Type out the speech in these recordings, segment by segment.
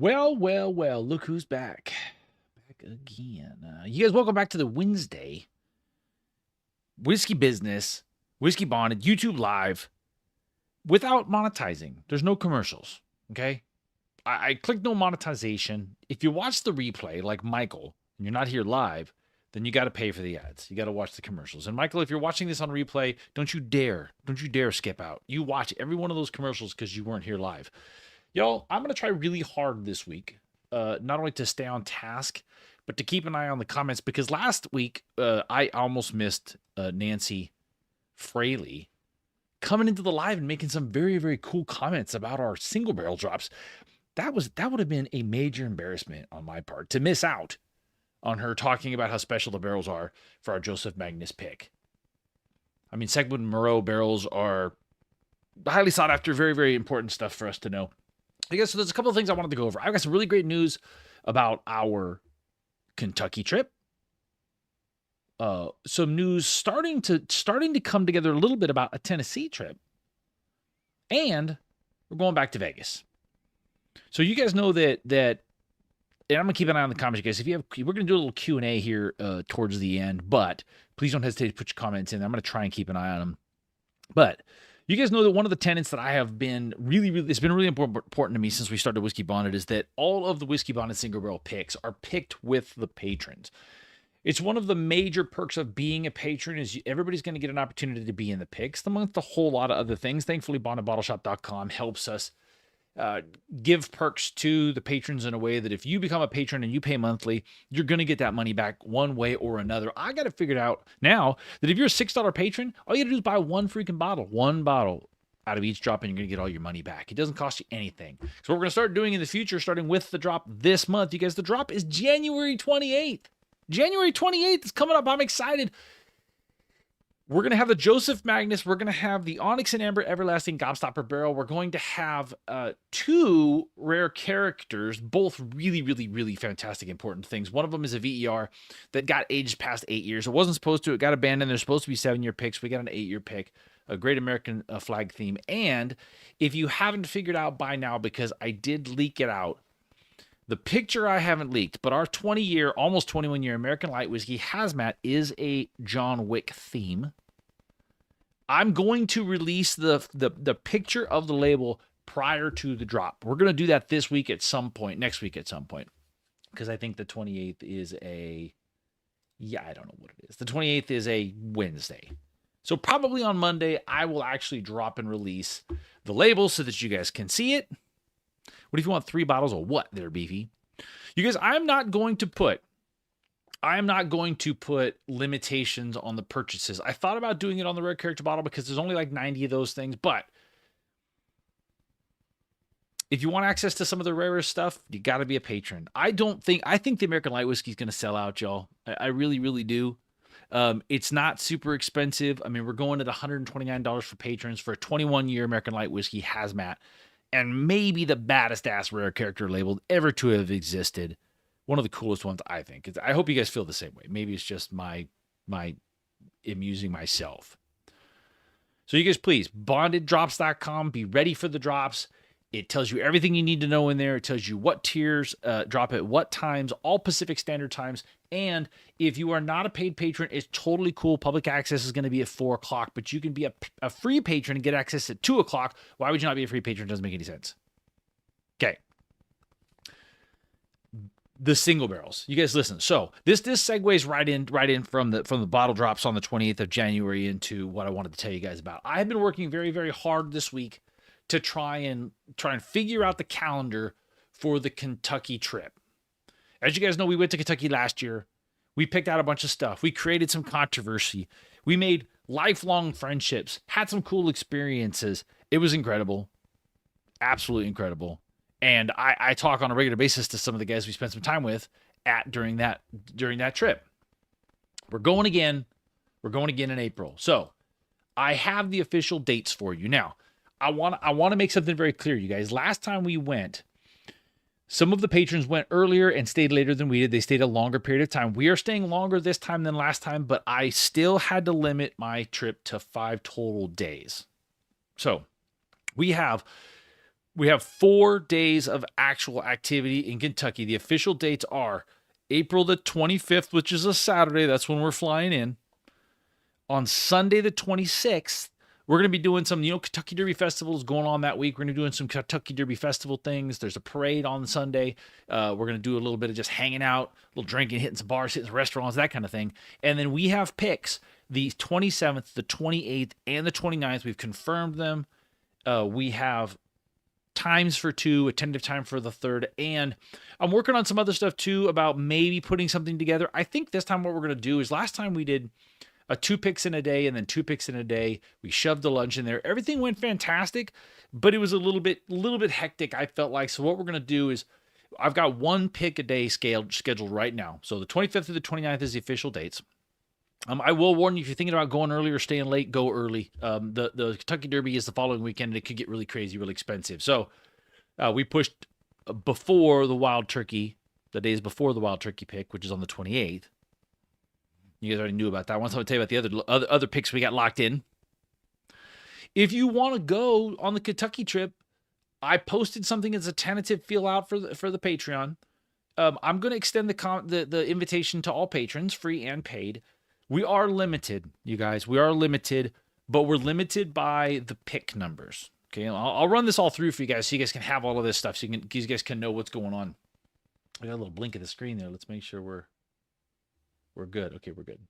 Well, well, well, look who's back. Back again. You guys, welcome back to the Wednesday Whiskey Business, Whiskey Bonded, YouTube Live without monetizing. There's no commercials. Okay. I clicked no monetization. If you watch the replay, like Michael, and you're not here live, then you got to pay for the ads. You got to watch the commercials. And Michael, if you're watching this on replay, don't you dare skip out. You watch every one of those commercials because you weren't here live. Y'all, I'm going to try really hard this week, not only to stay on task, but to keep an eye on the comments, because last week I almost missed Nancy Fraley coming into the live and making some very, very cool comments about our single barrel drops. That would have been a major embarrassment on my part to miss out on her talking about how special the barrels are for our Joseph Magnus pick. I mean, Seguin Moreau barrels are highly sought after, very, very important stuff for us to know. I guess so. There's a couple of things I wanted to go over. I've got some really great news about our Kentucky trip. Some news starting to come together a little bit about a Tennessee trip, and we're going back to Vegas. So you guys know that, and I'm gonna keep an eye on the comments, you guys. We're gonna do a little Q&A here towards the end, but please don't hesitate to put your comments in. I'm gonna try and keep an eye on them. But you guys know that one of the tenets that I have been it's been really important to me since we started Whiskey Bonded is that all of the Whiskey Bonded single barrel picks are picked with the patrons. It's one of the major perks of being a patron is everybody's going to get an opportunity to be in the picks, amongst a whole lot of other things. Thankfully, bondedbottleshop.com helps us give perks to the patrons in a way that if you become a patron and you pay monthly, you're going to get that money back one way or another. I got it figured out now that if you're a $6 patron, all you got to do is buy one bottle out of each drop, and you're going to get all your money back. It doesn't cost you anything. So what we're going to start doing in the future, starting with the drop this month, you guys, the drop is January 28th. January 28th is coming up. I'm excited. We're going to have the Joseph Magnus. We're going to have the Onyx and Amber Everlasting Gobstopper Barrel. We're going to have two rare characters, both really, really, really fantastic, important things. One of them is a VER that got aged past 8 years. It wasn't supposed to. It got abandoned. There's supposed to be 7-year picks. We got an 8-year pick, a Great American flag theme. And if you haven't figured out by now, because I did leak it out, the picture I haven't leaked, but our 20-year, almost 21-year American Light Whiskey Hazmat is a John Wick theme. I'm going to release the picture of the label prior to the drop. We're going to do that this week at some point, next week at some point, because I think the 28th is I don't know what it is. The 28th is a Wednesday. So probably on Monday, I will actually drop and release the label so that you guys can see it. What if you want 3 bottles of what there, Beefy? You guys, I'm not going to put limitations on the purchases. I thought about doing it on the rare character bottle because there's only like 90 of those things. But if you want access to some of the rarest stuff, you got to be a patron. I think the American Light Whiskey is going to sell out, y'all. I really, really do. It's not super expensive. I mean, we're going at $129 for patrons for a 21-year American Light Whiskey Hazmat. And maybe the baddest ass rare character labeled ever to have existed. One of the coolest ones, I think. I hope you guys feel the same way. Maybe it's just my amusing myself. So you guys, please, bondeddrops.com. Be ready for the drops. It tells you everything you need to know in there. It tells you what tiers drop at what times, all Pacific Standard Times. And if you are not a paid patron, it's totally cool. Public access is going to be at 4 o'clock, but you can be a free patron and get access at 2 o'clock. Why would you not be a free patron? It doesn't make any sense. Okay. The single barrels. You guys listen. So this segues right in from the bottle drops on the 28th of January into what I wanted to tell you guys about. I've been working very, very hard this week to try and figure out the calendar for the Kentucky trip. As you guys know, we went to Kentucky last year. We picked out a bunch of stuff. We created some controversy. We made lifelong friendships, had some cool experiences. It was incredible. Absolutely incredible. And I talk on a regular basis to some of the guys we spent some time with during that trip. We're going again. We're going again in April. So I have the official dates for you. Now, I want to make something very clear, you guys. Last time we went, some of the patrons went earlier and stayed later than we did. They stayed a longer period of time. We are staying longer this time than last time, but I still had to limit my trip to 5 total days. So we have We have 4 days of actual activity in Kentucky. The official dates are April the 25th, which is a Saturday. That's when we're flying in. On Sunday the 26th, we're going to be doing some, Kentucky Derby Festival is going on that week. We're going to be doing some Kentucky Derby Festival things. There's a parade on Sunday. We're going to do a little bit of just hanging out, a little drinking, hitting some bars, hitting some restaurants, that kind of thing. And then we have picks the 27th, the 28th, and the 29th. We've confirmed them. We have times for 2, a tentative time for the 3rd, and I'm working on some other stuff too about maybe putting something together. I think this time what we're going to do is, last time we did 2 picks in a day and then 2 picks in a day. We shoved the lunch in there. Everything went fantastic, but it was a little bit hectic, I felt like. So what we're going to do is, I've got 1 pick a day scheduled right now. So the 25th through the 29th is the official dates. I will warn you, if you're thinking about going early or staying late, go early. The Kentucky Derby is the following weekend, and it could get really crazy, really expensive. So we pushed before the Wild Turkey, the days before the Wild Turkey pick, which is on the 28th. You guys already knew about that. Once I'm going to tell you about the other picks we got locked in. If you want to go on the Kentucky trip, I posted something as a tentative feel out for the Patreon. I'm going to extend the invitation to all patrons, free and paid. We are limited, you guys. We are limited, but we're limited by the pick numbers. Okay, I'll run this all through for you guys so you guys can have all of this stuff, so you guys can know what's going on. I got a little blink of the screen there. Let's make sure we're good. Okay, we're good.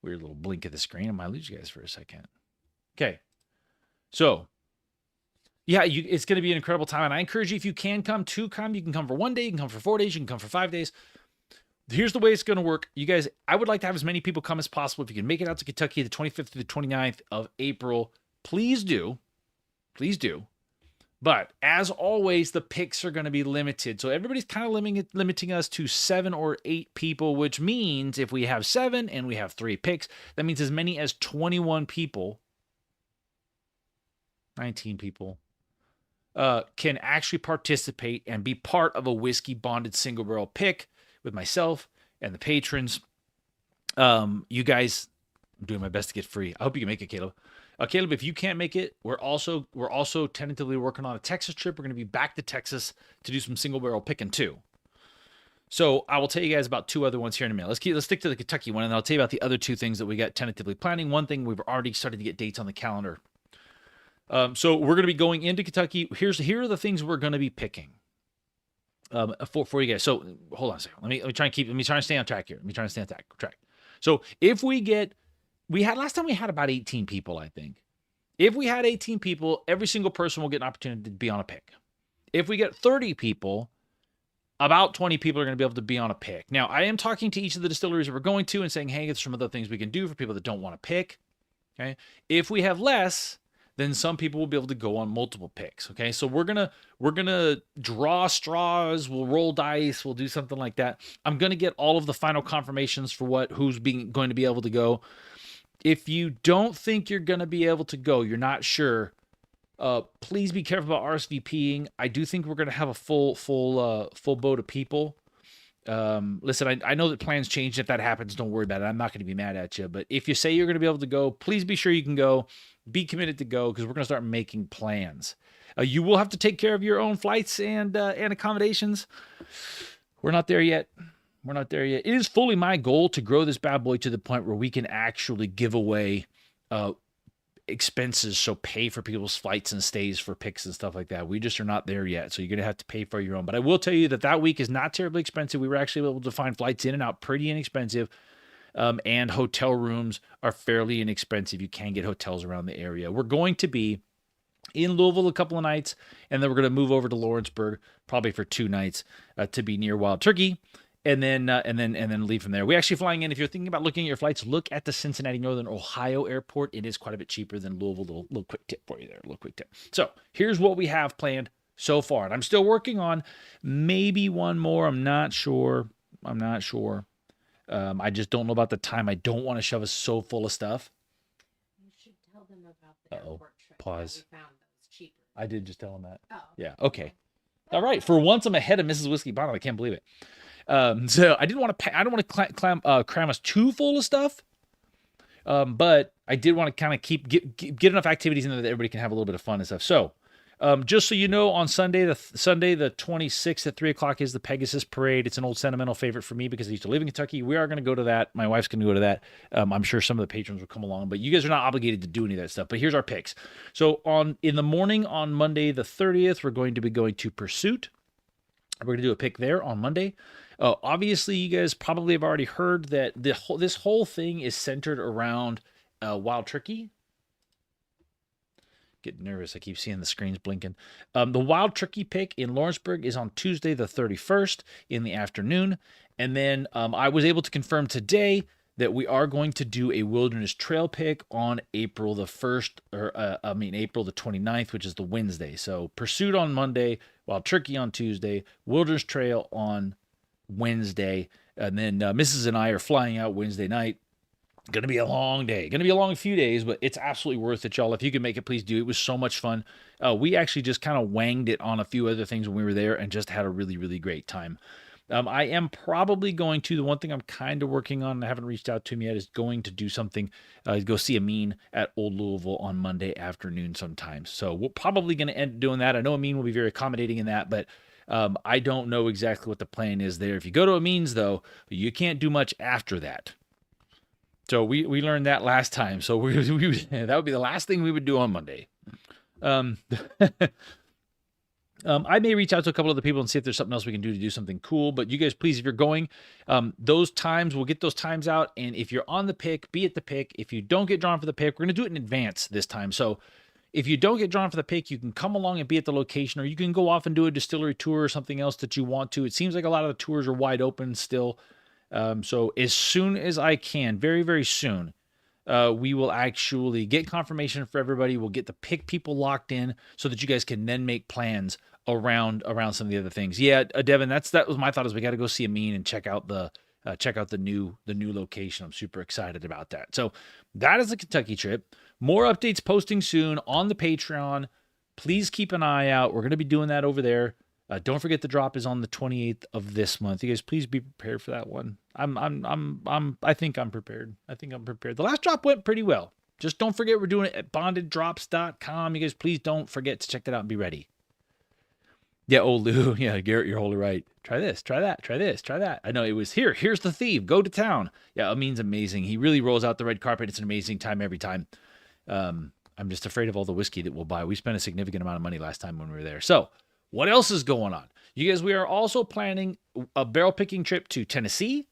Weird little blink of the screen. I might lose you guys for a second. Okay, so yeah, it's going to be an incredible time, and I encourage you, if you can come, to come. You can come for 1 day, you can come for 4 days, you can come for 5 days. Here's the way it's going to work. You guys, I would like to have as many people come as possible. If you can make it out to Kentucky the 25th to the 29th of April, please do. Please do. But as always, the picks are going to be limited. So everybody's kind of limiting us to 7 or 8 people, which means if we have 7 and we have 3 picks, that means as many as 21 people, 19 people, can actually participate and be part of a whiskey bonded single barrel pick with myself and the patrons. You guys, I'm doing my best to get free. I hope you can make it, Caleb. Caleb, if you can't make it, we're also tentatively working on a Texas trip. We're going to be back to Texas to do some single barrel picking too. So I will tell you guys about 2 other ones here in a minute. Let's stick to the Kentucky one, and I'll tell you about the other 2 things that we got tentatively planning. One thing, we've already started to get dates on the calendar. So we're going to be going into Kentucky. Here are the things we're going to be picking. For you guys. So hold on a second. Let me try and stay on track here. Track. So if last time we had about 18 people, I think. If we had 18 people, every single person will get an opportunity to be on a pick. If we get 30 people, about 20 people are going to be able to be on a pick. Now, I am talking to each of the distilleries that we're going to and saying, hey, there's some other things we can do for people that don't want to pick. Okay. If we have less, then some people will be able to go on multiple picks. Okay, so we're gonna draw straws, we'll roll dice, we'll do something like that. I'm gonna get all of the final confirmations for who's going to be able to go. If you don't think you're gonna be able to go, you're not sure, please be careful about RSVPing. I do think we're gonna have a full boat of people. Listen, I know that plans change. If that happens, don't worry about it. I'm not going to be mad at you. But if you say you're going to be able to go, please be sure you can go. Be committed to go, because we're going to start making plans. You will have to take care of your own flights and accommodations. We're not there yet. It is fully my goal to grow this bad boy to the point where we can actually give away expenses, so pay for people's flights and stays for picks and stuff like that. We just are not there yet, so you're going to have to pay for your own. But I will tell you that week is not terribly expensive. We were actually able to find flights in and out pretty inexpensive, and hotel rooms are fairly inexpensive. You can get hotels around the area. We're going to be in Louisville a couple of nights, and then we're going to move over to Lawrenceburg probably for 2 nights to be near Wild Turkey. And then leave from there. We actually flying in. If you're thinking about looking at your flights, look at the Cincinnati Northern Ohio Airport. It is quite a bit cheaper than Louisville. Little quick tip for you there. So here's what we have planned so far, and I'm still working on maybe one more. I'm not sure. I just don't know about the time. I don't want to shove us so full of stuff. You should tell them about the airport trip. Pause. We found that was cheaper. I did just tell them that. Oh. Yeah. Okay. All right. For once, I'm ahead of Mrs. Whiskey Bottom. I can't believe it. So I don't want to cram us too full of stuff. But I did want to kind of get enough activities in there that everybody can have a little bit of fun and stuff. So, Just so you know, on Sunday the 26th at 3:00 is the Pegasus Parade. It's an old sentimental favorite for me because I used to live in Kentucky. We are going to go to that. My wife's going to go to that. I'm sure some of the patrons will come along, but you guys are not obligated to do any of that stuff. But here's our picks. So in the morning on Monday the 30th, we're going to be going to Pursuit. We're going to do a pick there on Monday. Obviously, you guys probably have already heard that this whole thing is centered around Wild Turkey. Getting nervous. I keep seeing the screens blinking. The Wild Turkey pick in Lawrenceburg is on Tuesday the 31st in the afternoon. And then I was able to confirm today that we are going to do a Wilderness Trail pick on April the 1st, April the 29th, which is the Wednesday. So Pursuit on Monday, Wild Turkey on Tuesday, Wilderness Trail on Wednesday. And then Mrs. and I are flying out Wednesday night. Going to be a long day. Going to be a long few days, but it's absolutely worth it, y'all. If you can make it, please do. It was so much fun. We actually just kind of wanged it on a few other things when we were there and just had a really, really great time. I am probably going to, the one thing I'm kind of working on, and I haven't reached out to him yet, is going to do something, go see Amin at Old Louisville on Monday afternoon sometimes. So we're probably going to end up doing that. I know Amin will be very accommodating in that, but I don't know exactly what the plan is there. If you go to Amin's, though, you can't do much after that. So we learned that last time. So that would be the last thing we would do on Monday. I may reach out to a couple other people and see if there's something else we can do to do something cool. But you guys, please, if you're going, those times, we'll get those times out. And if you're on the pick, be at the pick. If you don't get drawn for the pick, we're going to do it in advance this time. So if you don't get drawn for the pick, you can come along and be at the location, or you can go off and do a distillery tour or something else that you want to. It seems like a lot of the tours are wide open still. So as soon as I can, very, very soon, we will actually get confirmation for everybody. We'll get the pick people locked in so that you guys can then make plans around some of the other things. Yeah, Devin, that was my thought, is we got to go see Amin and check out the new location. I'm super excited about that. So that is the Kentucky trip. More updates posting soon on the Patreon. Please keep an eye out. We're going to be doing that over there. Don't forget the drop is on the 28th of this month. You guys, please be prepared for that one. I think I'm prepared. The last drop went pretty well. Just don't forget we're doing it at bondeddrops.com. You guys, please don't forget to check that out and be ready. Yeah, old Lou. Yeah, Garrett, you're wholly right. Try this, try that, try this, try that. I know it was here. Here's the thief. Go to town. Yeah, Amin's amazing. He really rolls out the red carpet. It's an amazing time every time. I'm just afraid of all the whiskey that we'll buy. We spent a significant amount of money last time when we were there. So what else is going on? You guys, we are also planning a barrel picking trip to Tennessee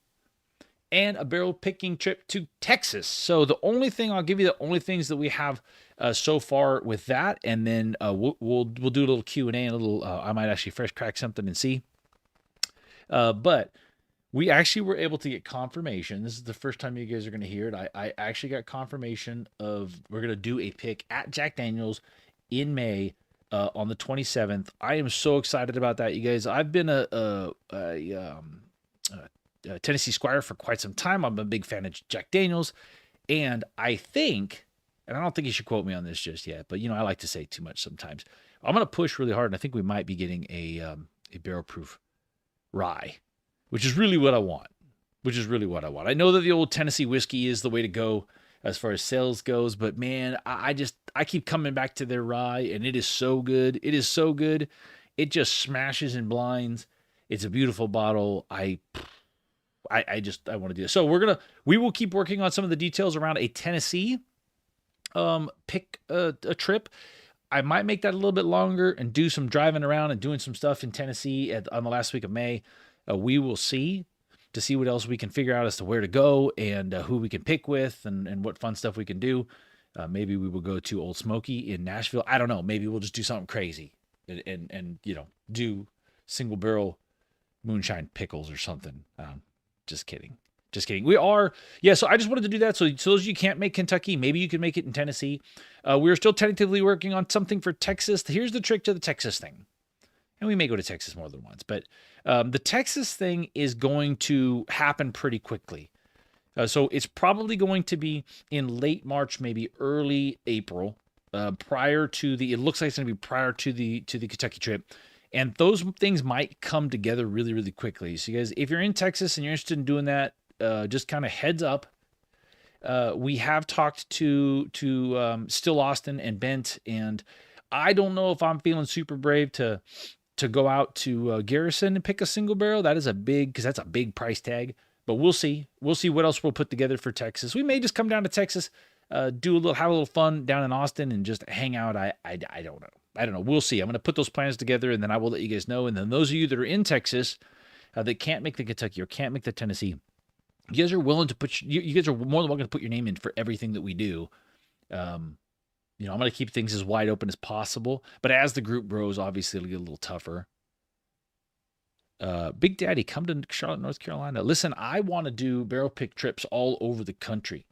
and a barrel picking trip to Texas. So the only things that we have so far with that, and then we'll do a little Q&A and a little, I might actually fresh crack something and see. But we actually were able to get confirmation. This is the first time you guys are going to hear it. I actually got confirmation of we're going to do a pick at Jack Daniel's in May. On the 27th. I am so excited about that, you guys. I've been a Tennessee Squire for quite some time. I'm a big fan of Jack Daniel's, and I think, and I don't think you should quote me on this just yet, but I like to say too much sometimes. I'm going to push really hard, and I think we might be getting a barrel proof rye, which is really what I want. I know that the old Tennessee whiskey is the way to go as far as sales goes, but man, I keep coming back to their rye, and it is so good. It is so good. It just smashes and blinds. It's a beautiful bottle. I want to do this. So we will keep working on some of the details around a Tennessee pick a trip. I might make that a little bit longer and do some driving around and doing some stuff in Tennessee on the last week of May. We will see. To see what else we can figure out as to where to go and who we can pick with and what fun stuff we can do. Maybe we will go to Old Smoky in Nashville. I don't know. Maybe we'll just do something crazy and do single barrel moonshine pickles or something. Just kidding. We are. Yeah. So I just wanted to do that. So those of you can't make Kentucky, maybe you can make it in Tennessee. We're still tentatively working on something for Texas. Here's the trick to the Texas thing. And we may go to Texas more than once, but the Texas thing is going to happen pretty quickly. So it's probably going to be in late March, maybe early April, it looks like it's going to be prior to the Kentucky trip. And those things might come together really, really quickly. So you guys, if you're in Texas and you're interested in doing that, just kind of heads up. We have talked to Still Austin and Bent, and I don't know if I'm feeling super brave to go out to Garrison and pick a single barrel. That is a big, because that's a big price tag. But we'll see. We'll see what else we'll put together for Texas. We may just come down to Texas, have a little fun down in Austin, and just hang out. I don't know. I don't know. We'll see. I'm going to put those plans together, and then I will let you guys know. And then those of you that are in Texas that can't make the Kentucky or can't make the Tennessee, you guys are willing to put. You guys are more than welcome to put your name in for everything that we do. I'm going to keep things as wide open as possible. But as the group grows, obviously it'll get a little tougher. Big Daddy, come to Charlotte, North Carolina. Listen, I want to do barrel pick trips all over the country.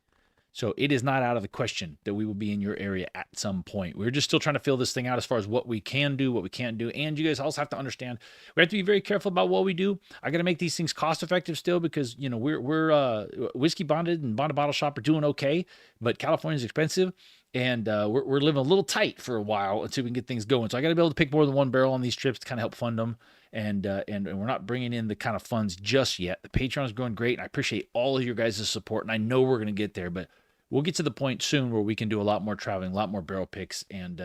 So it is not out of the question that we will be in your area at some point. We're just still trying to fill this thing out as far as what we can do, what we can't do. And you guys also have to understand, we have to be very careful about what we do. I got to make these things cost effective still because, we're whiskey bonded and bonded bottle shop are doing okay, but California's expensive. And we're living a little tight for a while until we can get things going. So I got to be able to pick more than one barrel on these trips to kind of help fund them. And we're not bringing in the kind of funds just yet. The Patreon is going great. And I appreciate all of your guys' support. And I know we're going to get there, but we'll get to the point soon where we can do a lot more traveling, a lot more barrel picks, and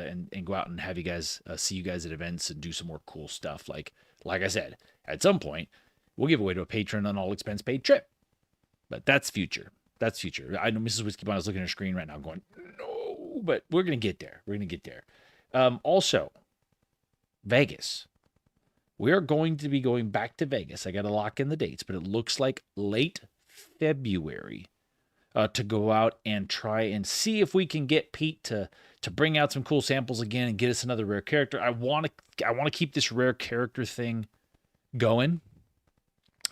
go out and have you guys see you guys at events and do some more cool stuff. Like I said, at some point, we'll give away to a patron an all expense paid trip. But that's future. That's future. I know Mrs. Whiskey Bond is looking at her screen right now going, no, but we're going to get there. We're going to get there. Also, Vegas. We are going to be going back to Vegas. I got to lock in the dates, but it looks like late February to go out and try and see if we can get Pete to bring out some cool samples again and get us another rare character. I want to keep this rare character thing going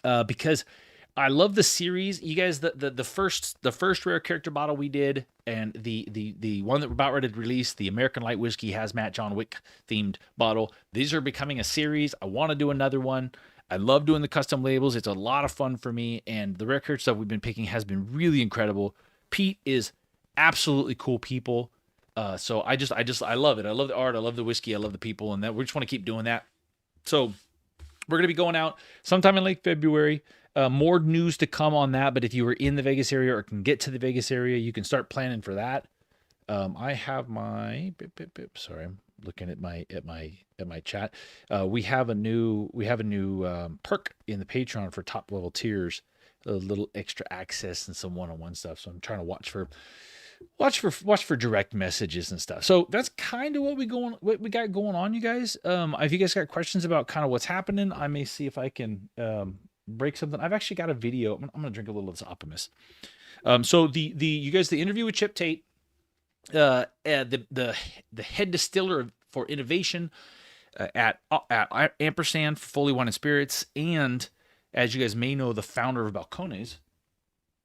because I love the series. You guys, the first rare character bottle we did, and the one that we're about ready to release, the American Light Whiskey Hazmat John Wick themed bottle. These are becoming a series. I want to do another one. I love doing the custom labels. It's a lot of fun for me, and the rare character stuff we've been picking has been really incredible. Pete is absolutely cool people. So I love it. I love the art. I love the whiskey. I love the people, and that we just want to keep doing that. So we're going to be going out sometime in late February. More news to come on that, but if you were in the Vegas area or can get to the Vegas area, you can start planning for that. I have my sorry, I'm looking at my chat. We have a new perk in the Patreon for top level tiers, a little extra access and some one-on-one stuff. So I'm trying to watch for direct messages and stuff. So that's kind of what we got going on, you guys. If you guys got questions about kind of what's happening, I may see if I can break something. I've actually got a video. I'm gonna drink a little of this Optimus. So you guys, the interview with Chip Tate, the head distiller for innovation at Ampersand for Foley Wine and Spirits, and as you guys may know, the founder of Balcones,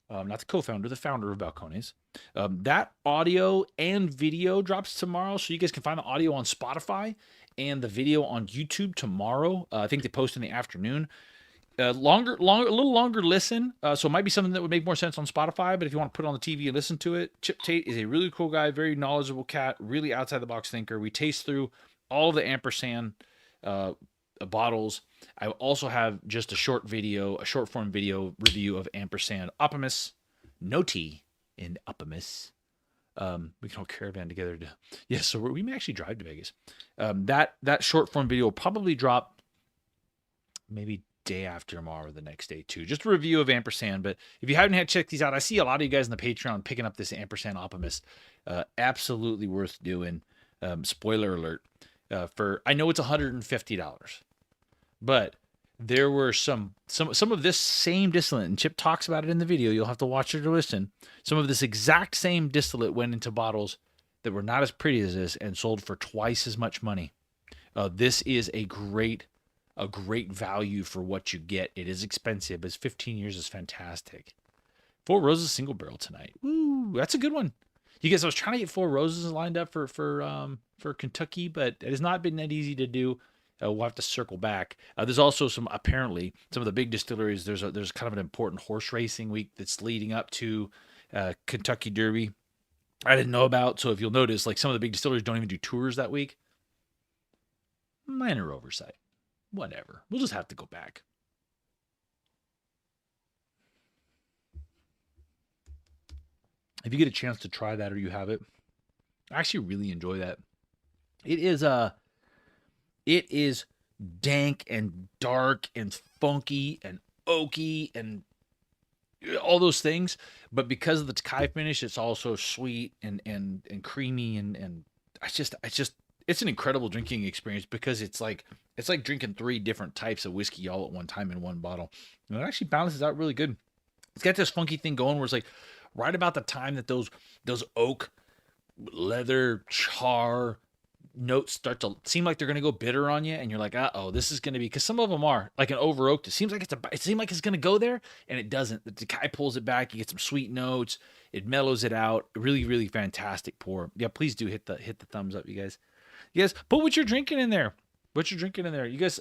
not the co-founder, the founder of Balcones. That audio and video drops tomorrow, so you guys can find the audio on Spotify and the video on YouTube tomorrow. I think they post in the afternoon. A little longer listen, so it might be something that would make more sense on Spotify, but if you want to put it on the TV and listen to it, Chip Tate is a really cool guy, very knowledgeable cat, really outside-the-box thinker. We taste through all of the Ampersand bottles. I also have just a short form video review of Ampersand Optimus, no tea in Optimus. We can all caravan together. So we may actually drive to Vegas. That short form video will probably drop maybe day after tomorrow or the next day too. Just a review of Ampersand. But if you haven't had check these out, I see a lot of you guys in the Patreon picking up this Ampersand Optimus. Absolutely worth doing. Spoiler alert. I know it's $150, but there were some of this same distillate, and Chip talks about it in the video. You'll have to watch it or listen. Some of this exact same distillate went into bottles that were not as pretty as this and sold for twice as much money. This is a great value for what you get. It is expensive, but 15 years is fantastic. Four Roses single barrel tonight. Woo, that's a good one. You guys, I was trying to get Four Roses lined up for Kentucky, but it has not been that easy to do. We'll have to circle back. There's also apparently some of the big distilleries. There's kind of an important horse racing week that's leading up to Kentucky Derby. I didn't know about. So if you'll notice, like some of the big distilleries don't even do tours that week. Minor oversight. Whatever. We'll just have to go back. If you get a chance to try that or you have it, I actually really enjoy that. It is it is dank and dark and funky and oaky and all those things, but because of the Takai finish, it's also sweet and creamy and I just it's an incredible drinking experience because it's like drinking three different types of whiskey all at one time in one bottle. And it actually balances out really good. It's got this funky thing going where it's like right about the time that those oak, leather, char notes start to seem like they're going to go bitter on you, and you're like, oh, this is going to be, because some of them are like an over oaked. It seems like it seems like it's going to go there, and it doesn't. The guy pulls it back. You get some sweet notes. It mellows it out. Really, really fantastic pour. Yeah, please do hit the thumbs up, you guys. You guys, put what you're drinking in there. What you're drinking in there, you guys.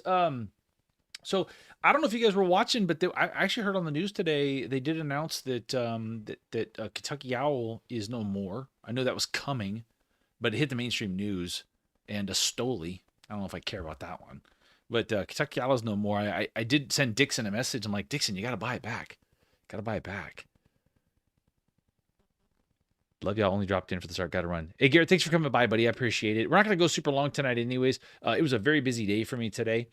So I don't know if you guys were watching, but I actually heard on the news today they did announce that Kentucky Owl is no more. I know that was coming, but it hit the mainstream news. And a Stoli. I don't know if I care about that one. But Kentucky Owl is no more. I did send Dixon a message. I'm like, Dixon, you got to buy it back. Got to buy it back. Love y'all. Only dropped in for the start. Got to run. Hey, Garrett, thanks for coming by, buddy. I appreciate it. We're not going to go super long tonight anyways. It was a very busy day for me today.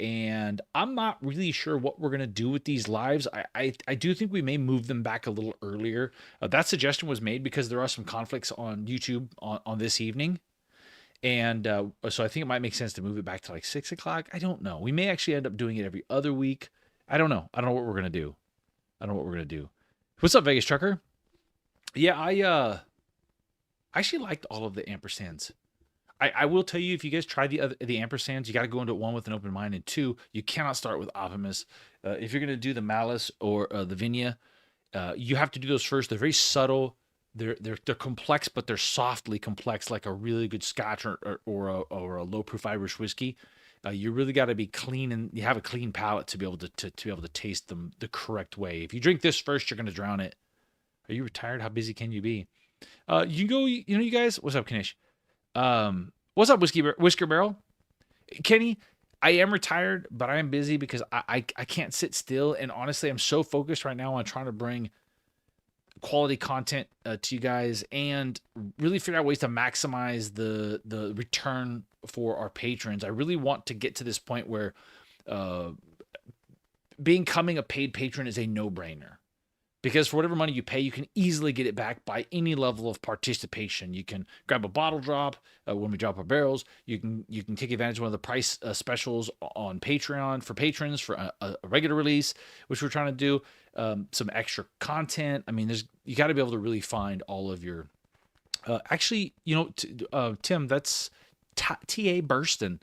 And I'm not really sure what we're going to do with these lives. I do think we may move them back a little earlier. That suggestion was made because there are some conflicts on YouTube on this evening. And so I think it might make sense to move it back to like 6 o'clock. I don't know. We may actually end up doing it every other week. I don't know. I don't know what we're going to do. What's up, Vegas Trucker? Yeah, I actually liked all of the ampersands. I will tell you, if you guys try the ampersands, you got to go into one with an open mind. And two, you cannot start with Optimus. If you're going to do the Malice or the Vinia, you have to do those first. They're very subtle. They're complex, but they're softly complex, like a really good Scotch or a low proof Irish whiskey. You really got to be clean, and you have a clean palate to be able to taste them the correct way. If you drink this first, you're going to drown it. Are you retired? How busy can you be? You go. You know, you guys. What's up, Kanish? What's up, Whisker Barrel? Kenny, I am retired, but I am busy because I can't sit still, and honestly, I'm so focused right now on trying to bring quality content to you guys and really figure out ways to maximize the return for our patrons. I really want to get to this point where becoming a paid patron is a no-brainer, because for whatever money you pay, you can easily get it back by any level of participation. You can grab a bottle drop when we drop our barrels. You can take advantage of one of the price specials on Patreon for patrons for a regular release, which we're trying to do. Some extra content. I mean, you got to be able to really find all of your. Actually, you know, Tim, that's T.A. Burston,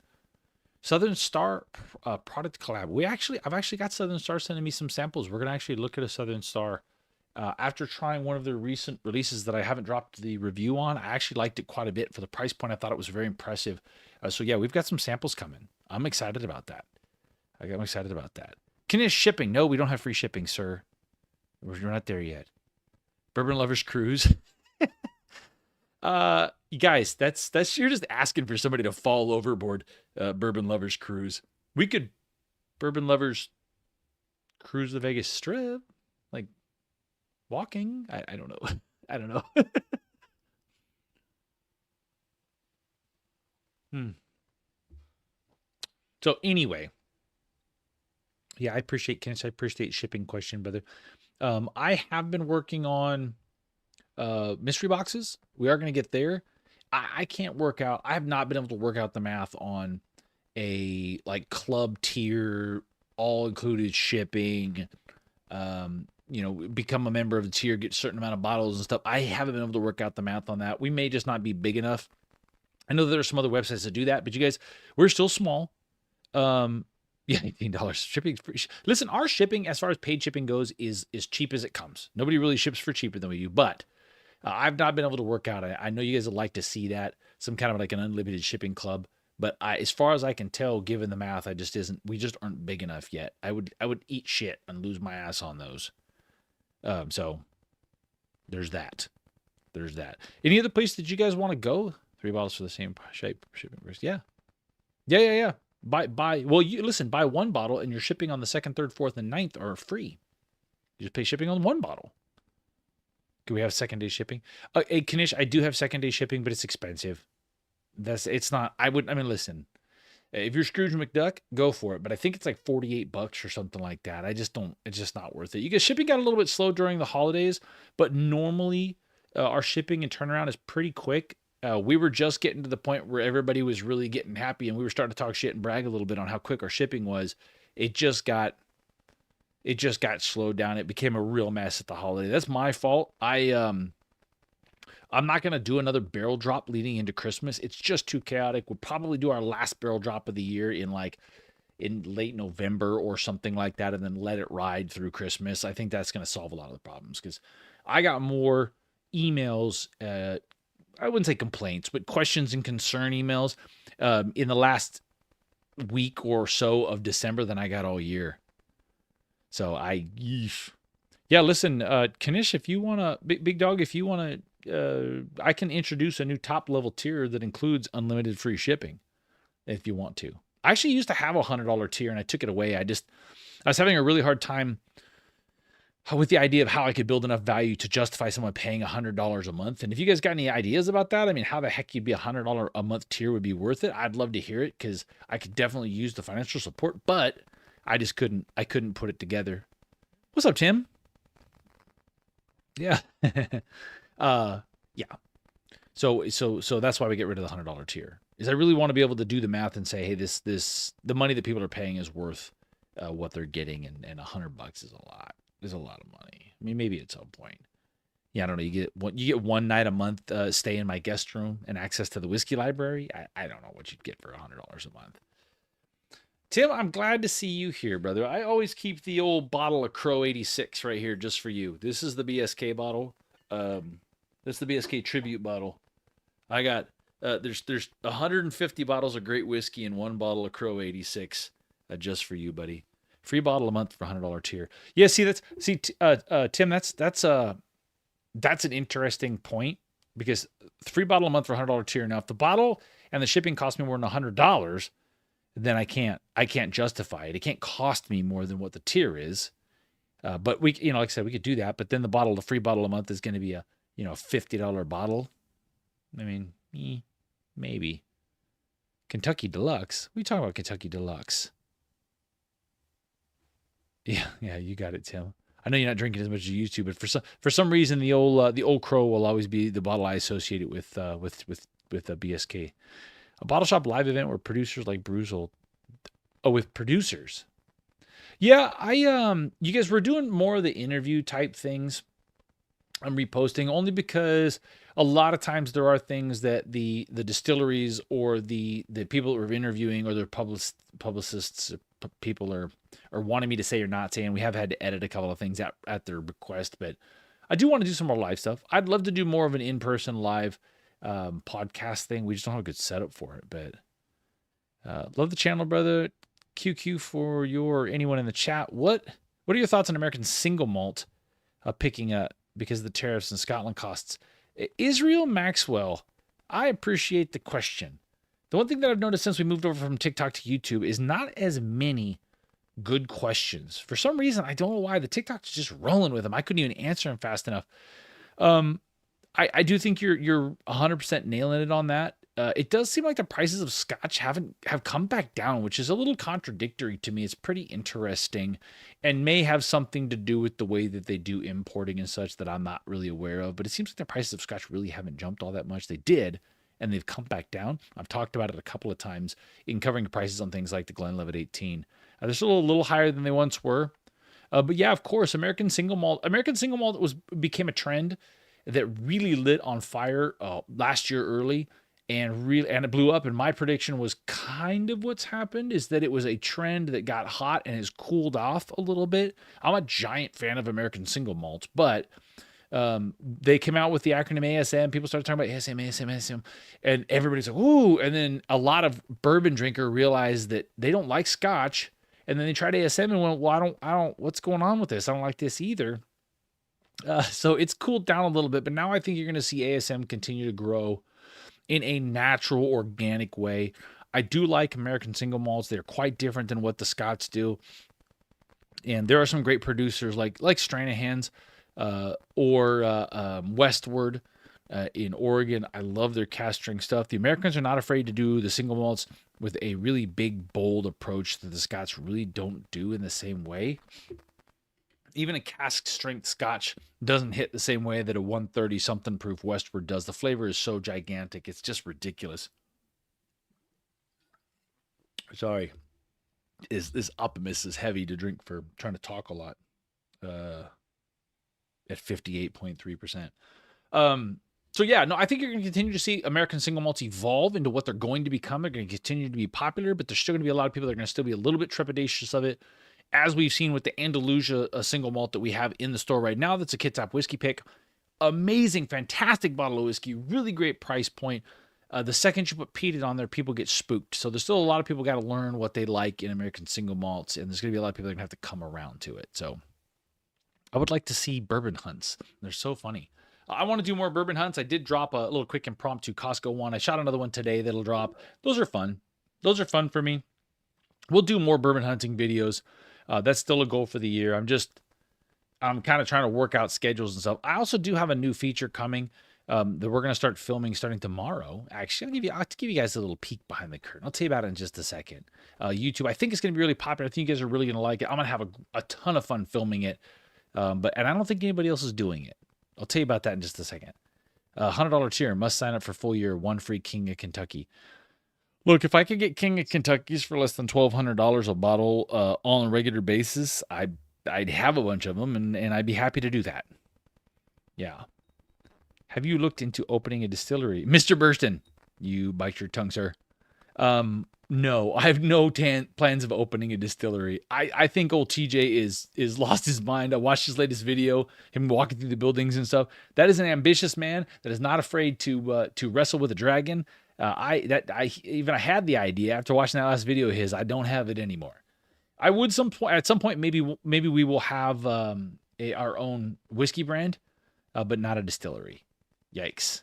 Southern Star product collab. I've actually got Southern Star sending me some samples. We're gonna actually look at a Southern Star. After trying one of their recent releases that I haven't dropped the review on, I actually liked it quite a bit for the price point. I thought it was very impressive. So yeah, we've got some samples coming. I'm excited about that. I'm excited about that. Kanish shipping? No, we don't have free shipping, sir. We're not there yet. Bourbon Lovers Cruise. You guys, that's you're just asking for somebody to fall overboard. Bourbon Lovers Cruise. We could Bourbon Lovers cruise the Vegas Strip, like walking. I don't know. I don't know. So anyway, yeah, I appreciate Kenneth. I appreciate shipping question, brother. I have been working on mystery boxes. We are going to get there. I can't work out. I have not been able to work out the math on a like club tier, all included shipping. You know, become a member of the tier, get a certain amount of bottles and stuff. I haven't been able to work out the math on that. We may just not be big enough. I know there are some other websites that do that, but you guys, we're still small. Yeah, $18 shipping. Listen, our shipping, as far as paid shipping goes, is cheap as it comes. Nobody really ships for cheaper than we do, but I've not been able to work out. I know you guys would like to see that, some kind of like an unlimited shipping club. But as far as I can tell, given the math, we just aren't big enough yet. I would eat shit and lose my ass on those. So there's that. Any other place that you guys want to go? 3 bottles for the same shape shipping risk. Yeah. Buy buy 1 bottle and your shipping on the 2nd, 3rd, 4th, and 9th are free. You just pay shipping on 1 bottle. Can we have 2nd day shipping? Hey, Kanish, I do have 2nd day shipping, but it's expensive. it's not. I mean, listen. If you're Scrooge McDuck, go for it. But I think it's like $48 or something like that. I just don't. It's just not worth it. You get shipping got a little bit slow during the holidays, but normally our shipping and turnaround is pretty quick. We were just getting to the point where everybody was really getting happy, and we were starting to talk shit and brag a little bit on how quick our shipping was. It just got slowed down. It became a real mess at the holiday. That's my fault. I'm not going to do another barrel drop leading into Christmas. It's just too chaotic. We'll probably do our last barrel drop of the year in late November or something like that, and then let it ride through Christmas. I think that's going to solve a lot of the problems, because I got more emails, I wouldn't say complaints, but questions and concern emails in the last week or so of December than I got all year. So yeah, listen, Kanish, if you want to, Big Dog, if you want to, I can introduce a new top level tier that includes unlimited free shipping if you want to. I actually used to have a $100 tier and I took it away. I was having a really hard time with the idea of how I could build enough value to justify someone paying $100 a month. And if you guys got any ideas about that, I mean, how the heck you'd be $100 a month tier would be worth it, I'd love to hear it, because I could definitely use the financial support, but I couldn't put it together. What's up, Tim? Yeah. Yeah. So that's why we get rid of the $100 tier. Is I really want to be able to do the math and say, hey, the money that people are paying is worth what they're getting, and $100 is a lot. There's a lot of money. I mean, maybe at some point. Yeah, I don't know. You get one night a month stay in my guest room and access to the whiskey library. I don't know what you'd get for $100 a month. Tim, I'm glad to see you here, brother. I always keep the old bottle of Crow 86 right here just for you. This is the BSK bottle. That's the BSK tribute bottle. I got there's 150 bottles of great whiskey and one bottle of Crow 86 just for you, buddy. Free bottle a month for $100 tier. Yeah, Tim, that's an interesting point, because free bottle a month for $100 tier. Now, if the bottle and the shipping cost me more than $100, then I can't justify it. It can't cost me more than what the tier is. But we, like I said, we could do that. But then the free bottle a month is going to be a $50 bottle. I mean, maybe. Kentucky Deluxe. We talk about Kentucky Deluxe. Yeah, you got it, Tim. I know you're not drinking as much as you used to, but for some reason the old Crow will always be the bottle I associate it with BSK. A bottle shop live event where producers like Bruzel. Oh, with producers. Yeah, you guys were doing more of the interview type things. I'm reposting only because a lot of times there are things that the distilleries or the people that we're interviewing, or their publicists, people are wanting me to say or not say, and we have had to edit a couple of things at their request. But I do want to do some more live stuff. I'd love to do more of an in-person live podcast thing. We just don't have a good setup for it. But love the channel, brother. QQ for anyone in the chat. What are your thoughts on American single malt picking up because of the tariffs and Scotland costs? Israel Maxwell, I appreciate the question. The one thing that I've noticed since we moved over from TikTok to YouTube is not as many good questions. For some reason, I don't know why. The TikTok's just rolling with them. I couldn't even answer them fast enough. I do think you're 100% nailing it on that. It does seem like the prices of Scotch have come back down, which is a little contradictory to me. It's pretty interesting, and may have something to do with the way that they do importing and such that I'm not really aware of. But it seems like the prices of Scotch really haven't jumped all that much. They did, and they've come back down. I've talked about it a couple of times in covering the prices on things like the Glenlivet 18. They're still a little higher than they once were. But yeah, of course, American single malt became a trend that really lit on fire last year early. And it blew up. And my prediction was kind of what's happened, is that it was a trend that got hot and has cooled off a little bit. I'm a giant fan of American single malts, but they came out with the acronym ASM. People started talking about ASM, and everybody's like, ooh. And then a lot of bourbon drinker realized that they don't like Scotch, and then they tried ASM and went, well, I don't. What's going on with this? I don't like this either. So it's cooled down a little bit, but now I think you're going to see ASM continue to grow in a natural, organic way. I do like American single malts. They're quite different than what the Scots do. And there are some great producers like Stranahan's or Westward in Oregon. I love their cask strength stuff. The Americans are not afraid to do the single malts with a really big, bold approach that the Scots really don't do in the same way. Even a cask strength Scotch doesn't hit the same way that a 130 something proof Westward does. The flavor is so gigantic. It's just ridiculous. Sorry. This Optimus is heavy to drink for trying to talk a lot. At 58.3%. So yeah, no, I think you're going to continue to see American single malts evolve into what they're going to become. They're going to continue to be popular, but there's still going to be a lot of people that are going to still be a little bit trepidatious of it, as we've seen with the Andalusia single malt that we have in the store right now. That's a Kitsap whiskey pick. Amazing, fantastic bottle of whiskey, really great price point. The second you put peated on there, people get spooked. So there's still a lot of people got to learn what they like in American single malts, and there's going to be a lot of people that are going to have to come around to it. So I would like to see bourbon hunts. They're so funny. I want to do more bourbon hunts. I did drop a little quick impromptu Costco one. I shot another one today that'll drop. Those are fun. Those are fun for me. We'll do more bourbon hunting videos. That's still a goal for the year. I'm kind of trying to work out schedules and stuff. I also do have a new feature coming that we're going to start filming starting tomorrow. Actually, I'll have to give you guys a little peek behind the curtain. I'll tell you about it in just a second. YouTube, I think it's going to be really popular. I think you guys are really going to like it. I'm going to have a ton of fun filming it. And I don't think anybody else is doing it. I'll tell you about that in just a second. $100 tier, must sign up for full year, one free King of Kentucky. Look, if I could get King of Kentucky's for less than $1,200 a bottle on a regular basis, I'd have a bunch of them, and I'd be happy to do that. Yeah. Have you looked into opening a distillery? Mr. Burston, you bite your tongue, sir. No, I have no plans of opening a distillery. I think old TJ is lost his mind. I watched his latest video, him walking through the buildings and stuff. That is an ambitious man that is not afraid to wrestle with a dragon. I had the idea after watching that last video of his. I don't have it anymore. I would at some point maybe we will have our own whiskey brand, but not a distillery. Yikes.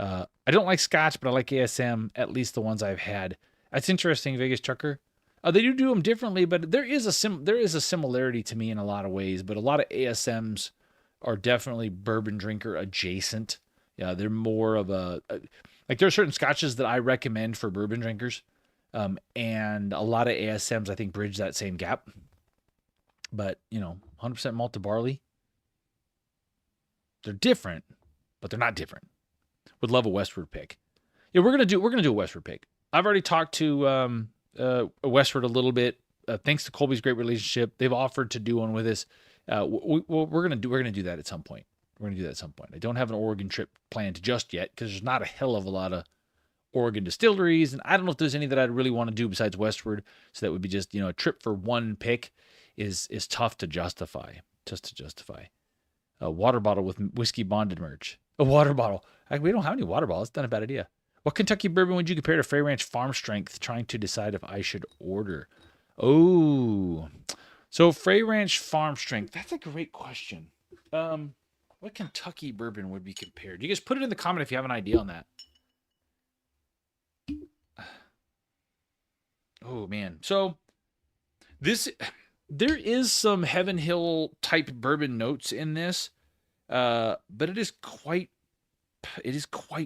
I don't like Scotch, but I like ASM, at least the ones I've had. That's interesting, Vegas Trucker. They do them differently, but there is a similarity to me in a lot of ways. But a lot of ASMs are definitely bourbon drinker adjacent. Yeah, they're more of like there are certain Scotches that I recommend for bourbon drinkers, and a lot of ASMs I think bridge that same gap. But 100% malted barley, they're different, but they're not different. Would love a Westward pick. Yeah, we're gonna do a Westward pick. I've already talked to Westward a little bit. Thanks to Colby's great relationship, they've offered to do one with us. We're gonna do that at some point. I don't have an Oregon trip planned just yet because there's not a hell of a lot of Oregon distilleries, and I don't know if there's any that I'd really want to do besides Westward. So that would be just a trip for one pick is tough to justify. A water bottle with whiskey bonded merch. A water bottle. We don't have any water bottles. It's not a bad idea. What Kentucky bourbon would you compare to Frey Ranch Farm Strength? Trying to decide if I should order. Oh, so Frey Ranch Farm Strength. That's a great question. What Kentucky bourbon would be compared? You guys put it in the comment if you have an idea on that. Oh man. So there is some Heaven Hill type bourbon notes in this, but it is quite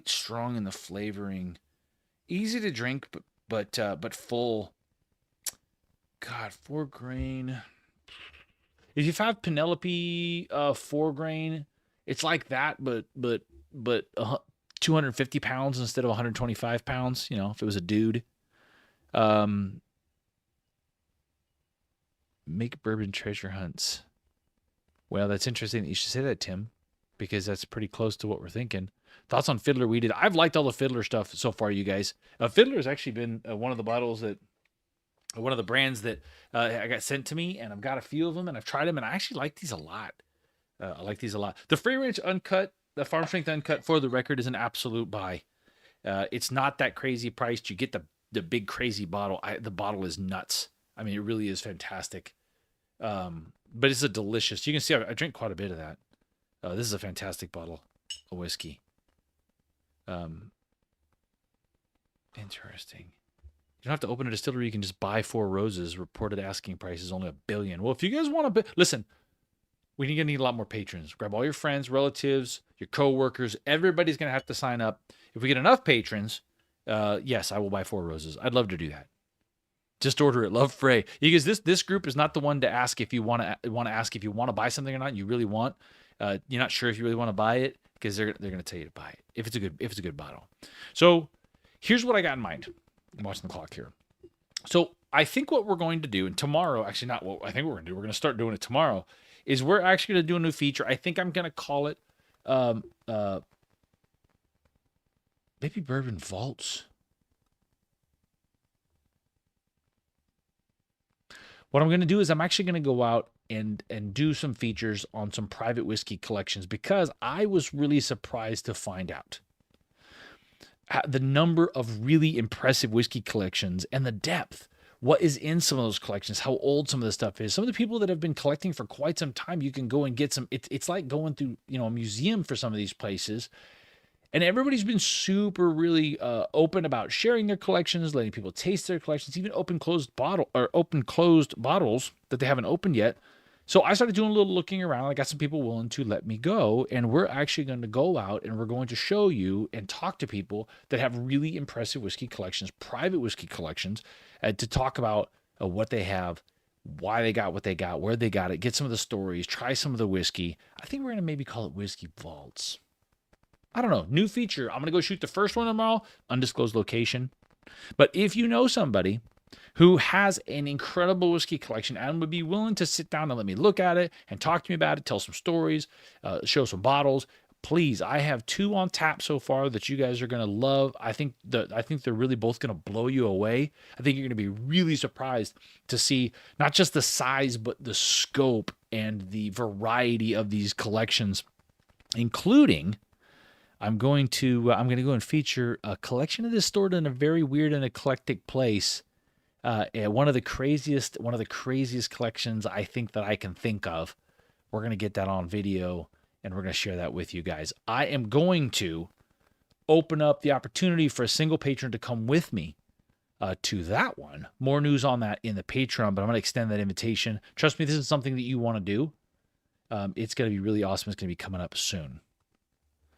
strong in the flavoring. Easy to drink, but full. God, 4 grain. If you have Penelope 4 grain, it's like that, but 250 pounds instead of 125 pounds. If it was a dude. Make bourbon treasure hunts. Well, that's interesting that you should say that, Tim, because that's pretty close to what we're thinking. Thoughts on Fiddler Weeded? I've liked all the Fiddler stuff so far, you guys. Fiddler has actually been one of the brands that I got sent to me, and I've got a few of them, and I've tried them, and I actually like these a lot. The Frey Ranch Uncut, the Farm Strength Uncut, for the record, is an absolute buy. It's not that crazy priced. You get the big crazy bottle. The bottle is nuts. I mean, it really is fantastic. But it's a delicious. You can see I drink quite a bit of that. This is a fantastic bottle of whiskey. Interesting. You don't have to open a distillery. You can just buy 4 roses. Reported asking price is only $1 billion. Well, if you guys want to, listen. We're gonna need a lot more patrons. Grab all your friends, relatives, your coworkers. Everybody's gonna have to sign up. If we get enough patrons, yes, I will buy 4 roses. I'd love to do that. Just order it. Love Frey. Because this group is not the one to ask if you want to ask if you want to buy something or not. You really want. You're not sure if you really want to buy it because they're gonna tell you to buy it if it's a good bottle. So here's what I got in mind. I'm watching the clock here. So I think what we're going to do, and tomorrow, actually not what I think we're going to do, we're going to start doing it tomorrow, is we're actually going to do a new feature. I think I'm going to call it maybe Bourbon Vaults. What I'm going to do is I'm actually going to go out and do some features on some private whiskey collections because I was really surprised to find out the number of really impressive whiskey collections and the depth. What is in some of those collections, how old some of the stuff is. Some of the people that have been collecting for quite some time, you can go and get some. It's like going through, a museum for some of these places. And everybody's been super really open about sharing their collections, letting people taste their collections, even open closed bottles that they haven't opened yet. So I started doing a little looking around. I got some people willing to let me go, and we're actually going to go out and we're going to show you and talk to people that have really impressive whiskey collections, private whiskey collections, to talk about what they have, why they got what they got, where they got it, get some of the stories, try some of the whiskey. I think we're going to maybe call it Whiskey Vaults. I don't know. New feature. I'm going to go shoot the first one tomorrow, undisclosed location. But if you know somebody who has an incredible whiskey collection and would be willing to sit down and let me look at it and talk to me about it, tell some stories, show some bottles, please. I have 2 on tap so far that you guys are going to love. I think they're really both going to blow you away. I think you're going to be really surprised to see not just the size, but the scope and the variety of these collections, including I'm going to go and feature a collection that is stored in a very weird and eclectic place. One of the craziest collections I think that I can think of. We're going to get that on video and we're going to share that with you guys. I am going to open up the opportunity for a single patron to come with me to that one. More news on that in the Patreon, but I'm going to extend that invitation. Trust me, this is something that you want to do. It's going to be really awesome. It's going to be coming up soon.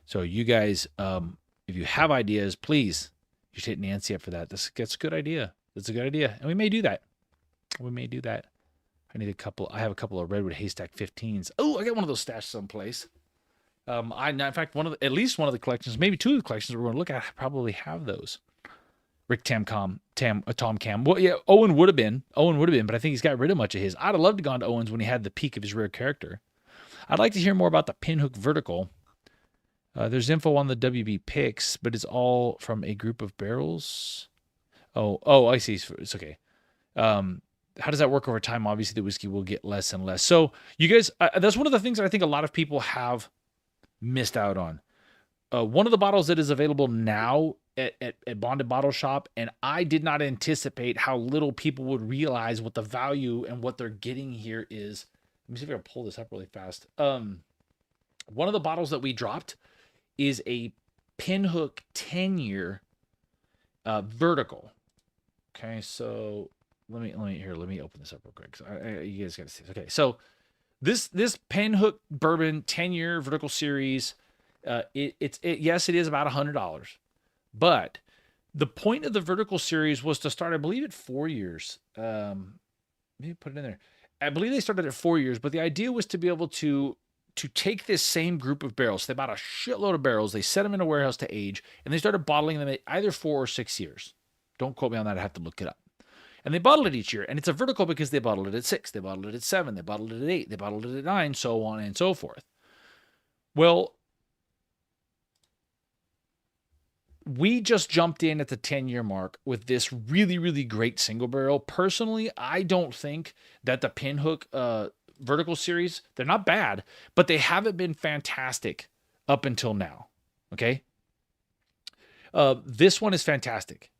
So you guys, if you have ideas, please, you should hit Nancy up for that. That's a good idea. That's a good idea. And we may do that. I have a couple of Redwood Haystack 15s. Oh, I got one of those stashed someplace. In fact, at least one of the collections, maybe 2 of the collections we're going to look at probably have those. Rick Tom Cam. Well, yeah, Owen would have been, but I think he's got rid of much of his. I'd have loved to have gone to Owen's when he had the peak of his rare character. I'd like to hear more about the Pinhook Vertical. There's info on the WB picks, but it's all from a group of barrels. Oh, I see. It's okay. How does that work over time? Obviously, the whiskey will get less and less. So you guys, that's one of the things that I think a lot of people have missed out on. One of the bottles that is available now at Bonded Bottle Shop, and I did not anticipate how little people would realize what the value and what they're getting here is. Let me see if I can pull this up really fast. One of the bottles that we dropped is a Pinhook 10-year vertical. Okay, so let me open this up real quick. You guys got to see this. Okay, so this Pinhook bourbon 10-year vertical series, yes, it is about $100, but the point of the vertical series was to start, I believe, at 4 years. Maybe put it in there. I believe they started at 4 years, but the idea was to be able to take this same group of barrels. They bought a shitload of barrels. They set them in a warehouse to age, and they started bottling them at either 4 or 6 years. Don't quote me on that. I have to look it up. And they bottled it each year. And it's a vertical because they bottled it at 6. They bottled it at 7. They bottled it at 8. They bottled it at 9, so on and so forth. Well, we just jumped in at the 10-year mark with this really, really great single barrel. Personally, I don't think that the Pinhook vertical series, they're not bad, but they haven't been fantastic up until now. Okay? This one is fantastic.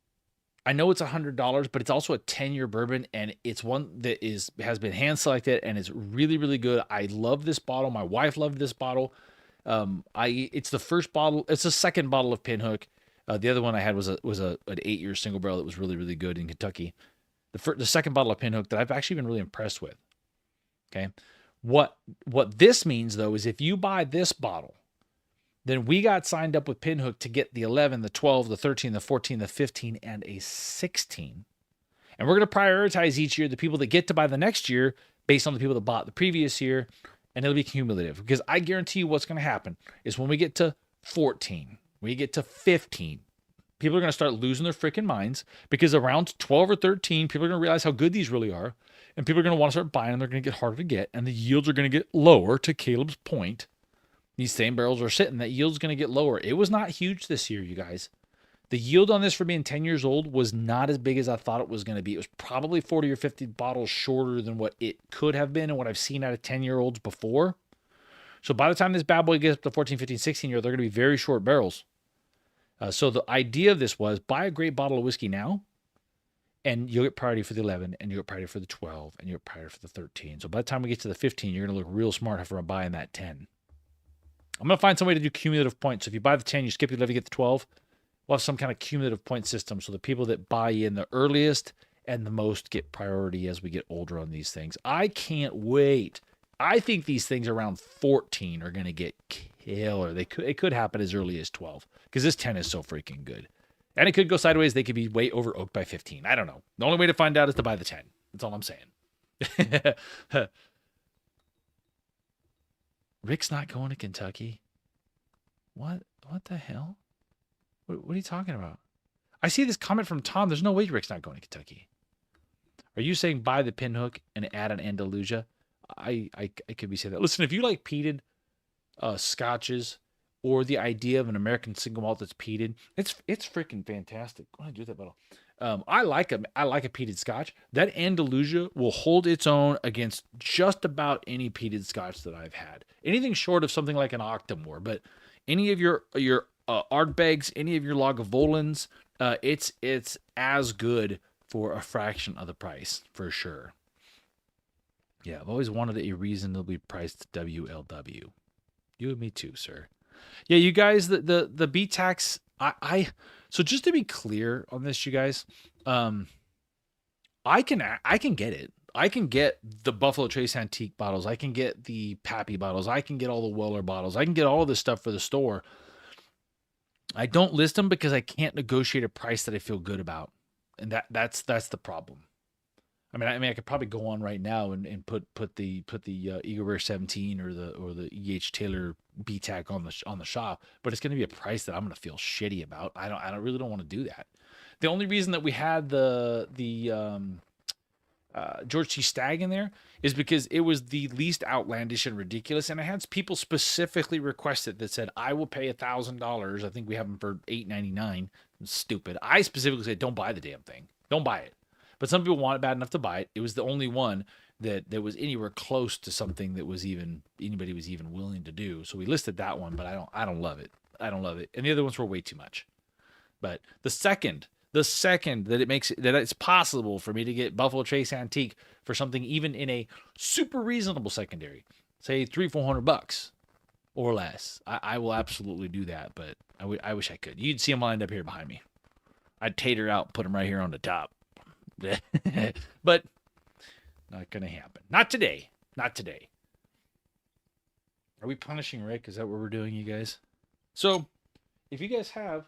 I know it's $100, but it's also a 10-year bourbon, and it's one that has been hand selected, and it's really, really good. I love this bottle. My wife loved this bottle. It's the first bottle. It's the second bottle of Pinhook. The other one I had was an 8-year single barrel that was really, really good in Kentucky. The second bottle of Pinhook that I've actually been really impressed with. Okay, What this means though is if you buy this bottle, then we got signed up with Pinhook to get the 11, the 12, the 13, the 14, the 15, and a 16. And we're going to prioritize each year the people that get to buy the next year based on the people that bought the previous year, and it'll be cumulative. Because I guarantee you what's going to happen is when we get to 14, we get to 15, people are going to start losing their freaking minds because around 12 or 13, people are going to realize how good these really are, and people are going to want to start buying them. They're going to get harder to get, and the yields are going to get lower, to Caleb's point. These same barrels are sitting, that yield's going to get lower. It was not huge this year, you guys. The yield on this for being 10 years old was not as big as I thought it was going to be. It was probably 40 or 50 bottles shorter than what it could have been and what I've seen out of 10-year-olds before. So by the time this bad boy gets up to 14, 15, 16-year-old, they're going to be very short barrels. So the idea of this was buy a great bottle of whiskey now, and you'll get priority for the 11, and you'll get priority for the 12, and you'll get priority for the 13. So by the time we get to the 15, you're going to look real smart for buying that 10. I'm going to find some way to do cumulative points. So if you buy the 10, you skip the 11, you get the 12. We'll have some kind of cumulative point system. So the people that buy in the earliest and the most get priority as we get older on these things. I can't wait. I think these things around 14 are going to get killer. It could happen as early as 12 because this 10 is so freaking good. And it could go sideways. They could be way over oaked by 15. I don't know. The only way to find out is to buy the 10. That's all I'm saying. Rick's not going to Kentucky. What the hell? What are you talking about? I see this comment from Tom. There's no way Rick's not going to Kentucky. Are you saying buy the Pinhook and add an Andalusia? I could be saying that. Listen, if you like peated scotches or the idea of an American single malt that's peated, it's freaking fantastic. Why do that bottle? I like a peated scotch. That Andalusia will hold its own against just about any peated scotch that I've had. Anything short of something like an Octomore, but any of your Ardbegs, any of your Lagavulins, it's as good for a fraction of the price for sure. Yeah, I've always wanted a reasonably priced WLW. You and me too, sir. Yeah, you guys, the BTAX, so just to be clear on this, you guys, I can get it. I can get the Buffalo Trace Antique bottles. I can get the Pappy bottles. I can get all the Weller bottles. I can get all of this stuff for the store. I don't list them because I can't negotiate a price that I feel good about, and that's the problem. I mean, I could probably go on right now and put the Eagle Rare 17 or the E.H. Taylor BTAC on the shop, but it's going to be a price that I'm going to feel shitty about. I really don't want to do that. The only reason that we had the George T. Stagg in there is because it was the least outlandish and ridiculous, and I had people specifically request it that said, I will pay $1,000. I think we have them for $8.99. Stupid. I specifically said, don't buy the damn thing. Don't buy it. But some people want it bad enough to buy it. It was the only one that was anywhere close to something that was anybody was even willing to do. So we listed that one, but I don't love it. I don't love it. And the other ones were way too much. But the second that it's possible for me to get Buffalo Trace Antique for something even in a super reasonable secondary, say $300-400 or less, I will absolutely do that. But I wish I could. You'd see them lined up here behind me. I'd tater out and put them right here on the top. But not gonna happen. Not today. Not today. Are we punishing Rick? Is that what we're doing, you guys? So if you guys have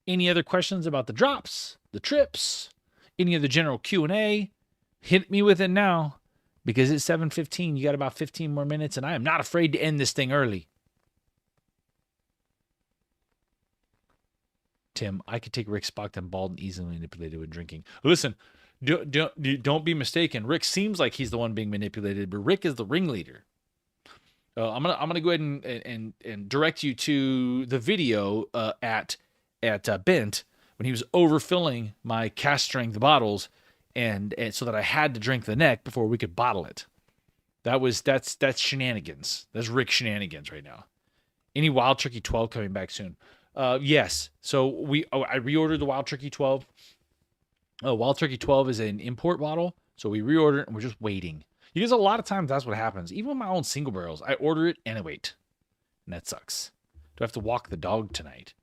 any other questions about the drops, the trips, any of the general Q&A, hit me with it now, because it's 7:15. You got about 15 more minutes, and I am not afraid to end this thing early. Tim, I could take Rick Spockton bald and easily manipulated with drinking. Listen, don't be mistaken. Rick seems like he's the one being manipulated, but Rick is the ringleader. I'm gonna go ahead and direct you to the video at Bent when he was overfilling my cast strength bottles, and so that I had to drink the neck before we could bottle it. That's shenanigans. That's Rick shenanigans right now. Any Wild Turkey 12 coming back soon? Yes. So I reordered the Wild Turkey 12. Wild Turkey 12 is an import bottle, so we reordered it and we're just waiting. Because a lot of times that's what happens. Even with my own single barrels, I order it and I wait, and that sucks. Do I have to walk the dog tonight?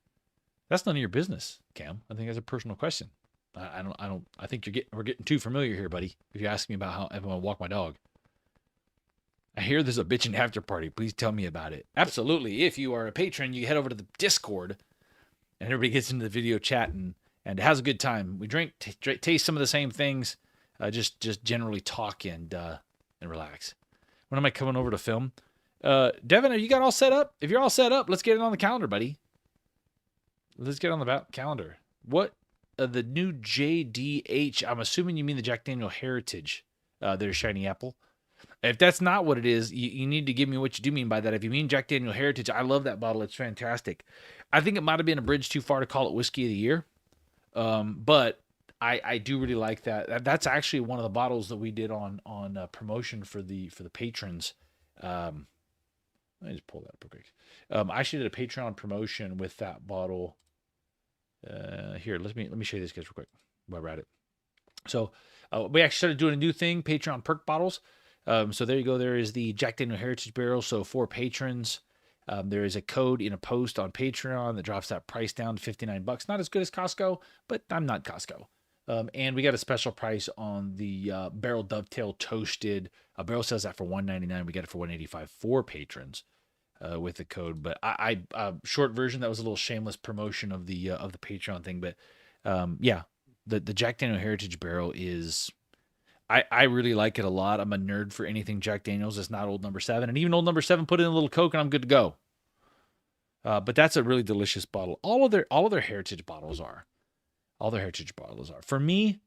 That's none of your business, Cam. I think that's a personal question. I think we're getting too familiar here, buddy. If you ask me about how I'm gonna walk my dog. I hear there's a bitchin' after party. Please tell me about it. Absolutely. If you are a patron, you head over to the Discord, and everybody gets into the video chat and has a good time. We drink, taste some of the same things, just generally talk and relax. When am I coming over to film? Devin, have you got all set up? If you're all set up, let's get it on the calendar, buddy. Let's get on the calendar. What the new JDH? I'm assuming you mean the Jack Daniel Heritage. There's Shiny Apple. If that's not what it is, you need to give me what you do mean by that. If you mean Jack Daniel Heritage, I love that bottle. It's fantastic. I think it might have been a bridge too far to call it Whiskey of the Year. But I do really like that. That's actually one of the bottles that we did on promotion for the patrons. Let me just pull that up real quick. I actually did a Patreon promotion with that bottle. Here, let me show you this guys real quick while we're at it. So we actually started doing a new thing, Patreon perk bottles. So there you go. There is the Jack Daniel Heritage Barrel. So for patrons, there is a code in a post on Patreon that drops that price down to $59. Not as good as Costco, but I'm not Costco. And we got a special price on the Barrel Dovetail Toasted. A barrel sells that for $199. We got it for $185 for patrons with the code. But I short version, that was a little shameless promotion of the Patreon thing. But yeah, the Jack Daniel Heritage Barrel is. I really like it a lot. I'm a nerd for anything Jack Daniels. It's not Old Number 7. And even Old Number 7, put in a little Coke and I'm good to go. But that's a really delicious bottle. All of their heritage bottles are. All their heritage bottles are. For me,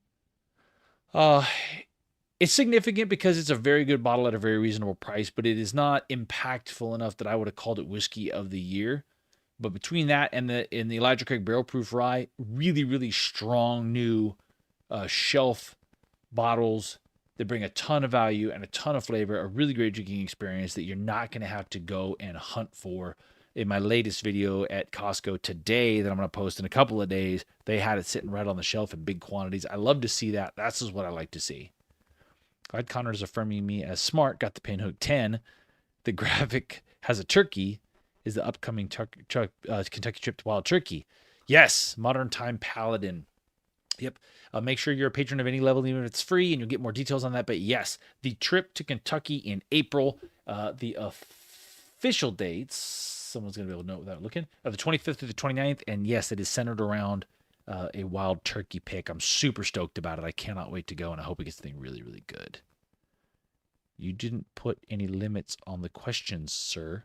it's significant because it's a very good bottle at a very reasonable price, but it is not impactful enough that I would have called it Whiskey of the Year. But between that and the Elijah Craig Barrel Proof Rye, really, really strong new shelf bottles that bring a ton of value and a ton of flavor, a really great drinking experience that you're not going to have to go and hunt for. In my latest video at Costco today that I'm going to post in a couple of days, they had it sitting right on the shelf in big quantities. I love to see that. That's just what I like to see. Clyde Connor is affirming me as smart. Got the Pinhook 10. The graphic has a turkey. Is the upcoming Kentucky trip to Wild Turkey. Yes, Modern Time Paladin. Yep. Make sure you're a patron of any level, even if it's free, and you'll get more details on that. But yes, the trip to Kentucky in April, the official dates, someone's going to be able to know without looking, the 25th through the 29th. And yes, it is centered around a wild turkey pick. I'm super stoked about it. I cannot wait to go, and I hope it gets the thing really, really good. You didn't put any limits on the questions, sir.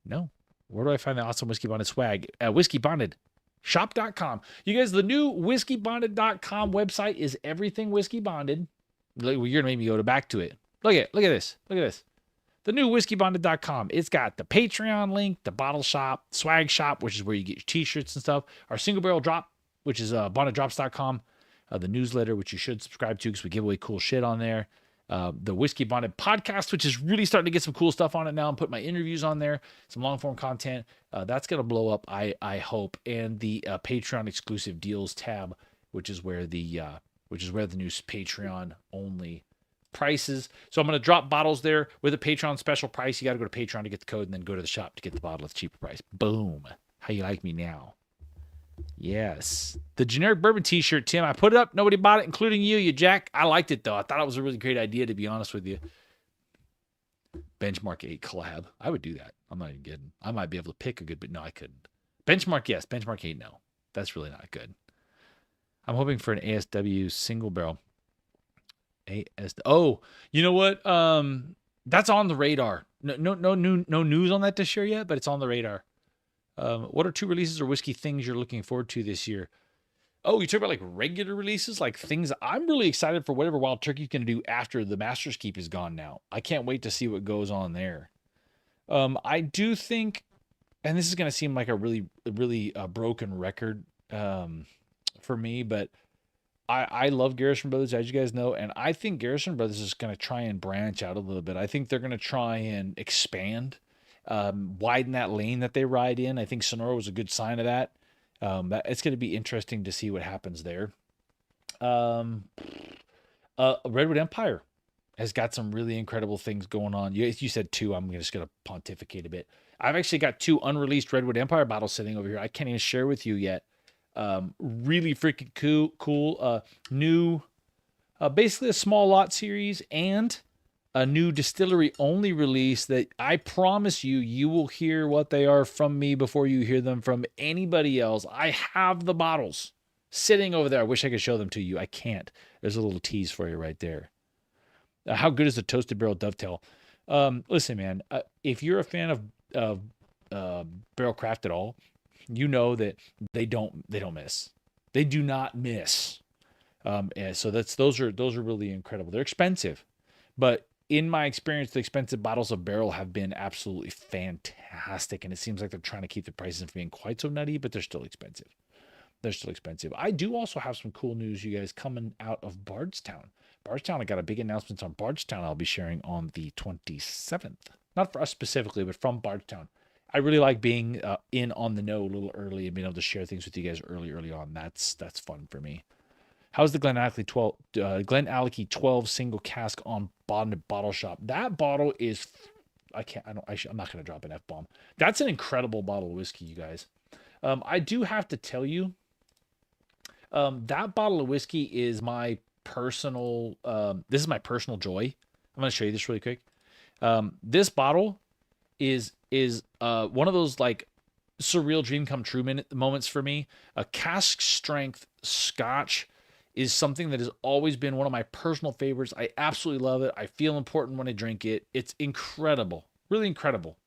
No. Where do I find the awesome Whiskey Bonded swag? Whiskey Bonded. Shop.com. You guys, the new whiskeybonded.com website is everything whiskey bonded. You're going to make me go back to it. Look at this. Look at this. The new whiskeybonded.com. It's got the Patreon link, the bottle shop, swag shop, which is where you get your t-shirts and stuff. Our single barrel drop, which is bondeddrops.com. The newsletter, which you should subscribe to because we give away cool shit on there. The Whiskey Bonded podcast, which is really starting to get some cool stuff on it now. I'm putting my interviews on there, some long form content. That's going to blow up, I hope. And the Patreon exclusive deals tab, which is where the new Patreon only prices. So I'm going to drop bottles there with a Patreon special price. You got to go to Patreon to get the code and then go to the shop to get the bottle at the cheaper price. Boom. How you like me now? Yes. The generic bourbon t-shirt, Tim. I put it up. Nobody bought it, including you, Jack. I liked it, though. I thought it was a really great idea, to be honest with you. Benchmark 8 collab. I would do that. I'm not even kidding. I might be able to pick a good, but no, I couldn't. Benchmark, yes. Benchmark 8, no. That's really not good. I'm hoping for an ASW single barrel. Oh, you know what? That's on the radar. No news on that this year yet, but it's on the radar. What are 2 releases or whiskey things you're looking forward to this year? Oh, you talk about like regular releases, like things. I'm really excited for whatever Wild Turkey's going to do after the Master's Keep is gone now. I can't wait to see what goes on there. I do think, and this is going to seem like a really broken record for me, but I love Garrison Brothers, as you guys know, and I think Garrison Brothers is going to try and branch out a little bit. I think they're going to try and expand. Widen that lane that they ride in. I think Sonora was a good sign of that. It's going to be interesting to see what happens there. Redwood Empire has got some really incredible things going on. You said 2. I'm just going to pontificate a bit. I've actually got 2 unreleased Redwood Empire bottles sitting over here. I can't even share with you yet. Really freaking cool. New, basically a small lot series and a new distillery only release that I promise you, you will hear what they are from me before you hear them from anybody else. I have the bottles sitting over there. I wish I could show them to you. I can't. There's a little tease for you right there. How good is the Toasted Barrel Dovetail? Listen, man, if you're a fan of Barrel Craft at all, you know that they don't miss. They do not miss. And so those are really incredible. They're expensive, but in my experience, the expensive bottles of Barrel have been absolutely fantastic, and it seems like they're trying to keep the prices from being quite so nutty, but they're still expensive. They're still expensive. I do also have some cool news, you guys, coming out of Bardstown. Bardstown, I got a big announcement on Bardstown I'll be sharing on the 27th. Not for us specifically, but from Bardstown. I really like being in on the know a little early and being able to share things with you guys early on. That's fun for me. How's the Glenallachie 12 single cask on Bonded Bottle Shop? That bottle is, I'm not going to drop an F-bomb. That's an incredible bottle of whiskey, you guys. I do have to tell you, that bottle of whiskey is my personal, this is my personal joy. I'm going to show you this really quick. This bottle is one of those like surreal dream come true moments for me. A cask strength Scotch is something that has always been one of my personal favorites. I absolutely love it. I feel important when I drink it. It's incredible, really incredible.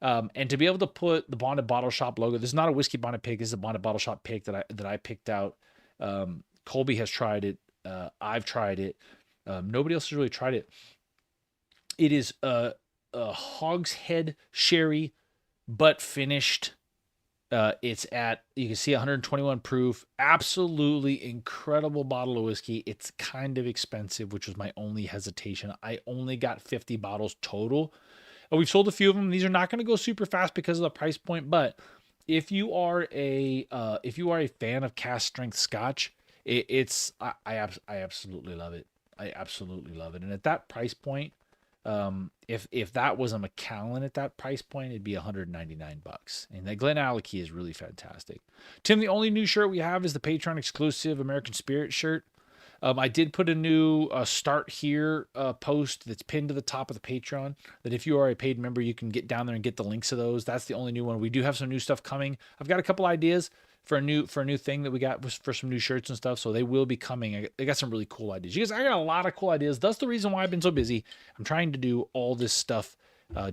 And to be able to put the Bonded Bottle Shop logo, this is not a Whiskey Bonded pick. This is a Bonded Bottle Shop pick that I picked out. Colby has tried it. I've tried it. Nobody else has really tried it. It is a hogshead sherry, but finished. It's at, you can see 121 proof, absolutely incredible bottle of whiskey. It's kind of expensive, which was my only hesitation. I only got 50 bottles total. We've sold a few of them. These are not going to go super fast because of the price point, but if you are a fan of cask strength Scotch, I absolutely love it. I absolutely love it. And at that price point, if that was a Macallan at that price point, it'd be $199. And the Glenallachie is really fantastic. Tim, the only new shirt we have is the Patreon exclusive American Spirit shirt. I did put a new start here post that's pinned to the top of the Patreon, that if you are a paid member, you can get down there and get the links to those. That's the only new one. We do have some new stuff coming. I've got a couple ideas for a new thing that we got for some new shirts and stuff. So they will be coming. I got some really cool ideas. You guys, I got a lot of cool ideas. That's the reason why I've been so busy. I'm trying to do all this stuff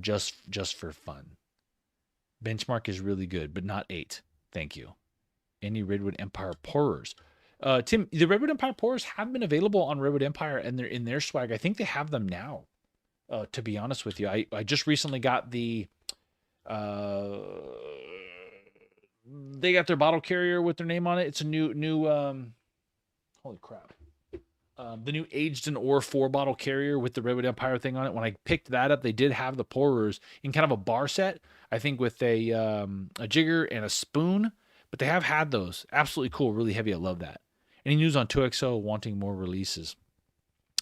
just for fun. Benchmark is really good, but not 8. Thank you. Any Redwood Empire pourers. Tim, the Redwood Empire pourers have been available on Redwood Empire, and they're in their swag. I think they have them now. To be honest with you, I just recently got the. They got their bottle carrier with their name on it. It's a new. Holy crap! The new aged in ore 4 bottle carrier with the Redwood Empire thing on it. When I picked that up, they did have the pourers in kind of a bar set. I think with a jigger and a spoon. But they have had those. Absolutely cool. Really heavy. I love that. Any news on 2XO wanting more releases?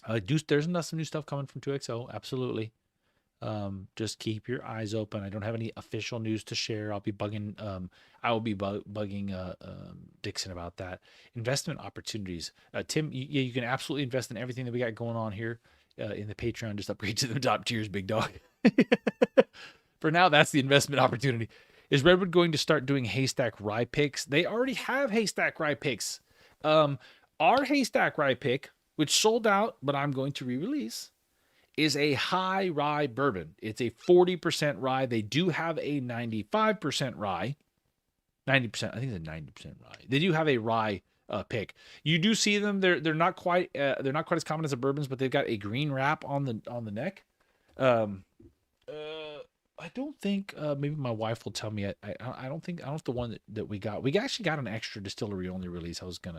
There's some new stuff coming from 2XO. Absolutely. Just keep your eyes open. I don't have any official news to share. I'll be bugging. I will be bugging Dixon about that. Investment opportunities. Tim, you can absolutely invest in everything that we got going on here in the Patreon. Just upgrade to the top tiers, big dog. For now, that's the investment opportunity. Is Redwood going to start doing Haystack Rye picks? They already have Haystack Rye picks. Our Haystack Rye pick, which sold out, but I'm going to re-release, is a high rye bourbon. It's a 40% rye. They do have a 95% rye. 90%, I think it's a 90% rye. They do have a rye pick. You do see them. They're not quite as common as the bourbons, but they've got a green wrap on the neck. I don't think, maybe my wife will tell me. I don't know if the one that we got. We actually got an extra distillery only release. I don't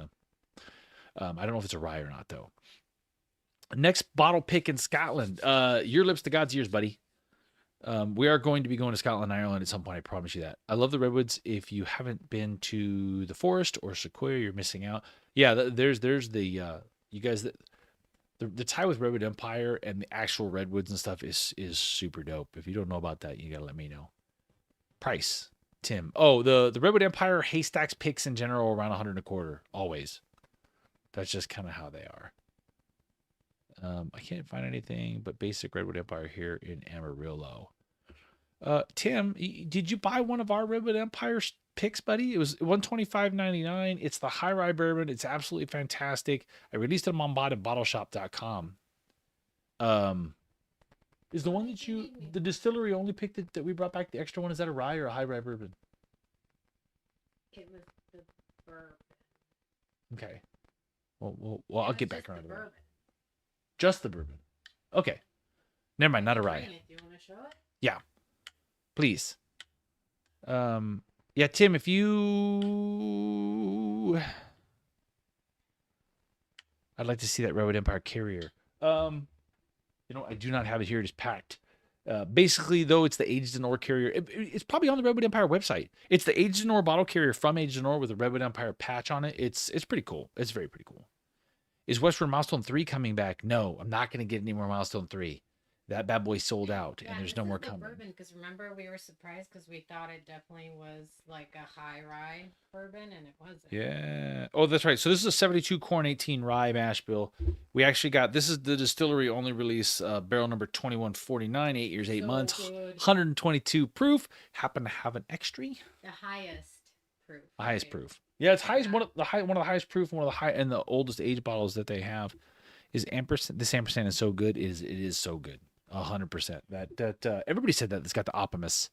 know if it's a rye or not though. Next bottle pick in Scotland. Your lips to God's ears, buddy. We are going to be going to Scotland and Ireland at some point. I promise you that. I love the redwoods. If you haven't been to the Forest or Sequoia, you're missing out. Yeah, there's the you guys that. The tie with Redwood Empire and the actual redwoods and stuff is super dope. If you don't know about that, you gotta let me know. Price, Tim. Oh, the Redwood Empire Haystacks picks in general around 100 and a quarter always. That's just kind of how they are. I can't find anything but basic Redwood Empire here in Amarillo. Tim, did you buy one of our Redwood Empire picks, buddy? It was $125.99. It's the high rye bourbon. It's absolutely fantastic. I released them on bottleshop.com. Is the one that the distillery only picked that we brought back, the extra one, is that a rye or a high rye bourbon? It was the bourbon. Okay. Well, I'll get back around to that. Bourbon. Just the bourbon. Okay. Never mind, not a rye. Do you want to show it? Yeah. Please. Yeah, Tim, if you... I'd like to see that Redwood Empire carrier. I do not have it here. It is packed. Basically, though, it's the Aged in Ore carrier. It's probably on the Redwood Empire website. It's the Aged in Ore bottle carrier from Aged in Ore with a Redwood Empire patch on it. It's pretty cool. It's very pretty cool. Is Westward Milestone 3 coming back? No, I'm not going to get any more Milestone 3. That bad boy sold out, and there's no more coming. Bourbon, because remember we were surprised because we thought it definitely was like a high rye bourbon, and it wasn't. Yeah. Oh, that's right. So this is a 72 corn 18 rye mash bill. We actually got, this is the distillery only release, barrel number 2149, 8 years 8 months, good. 122 proof. Happen to have an extra. The highest proof. The highest proof. Yeah, it's highest one of the highest proof, one of the high and the oldest age bottles that they have is ampersand. This ampersand is so good. It is so good. 100%. That everybody said that. It's got the Optimus.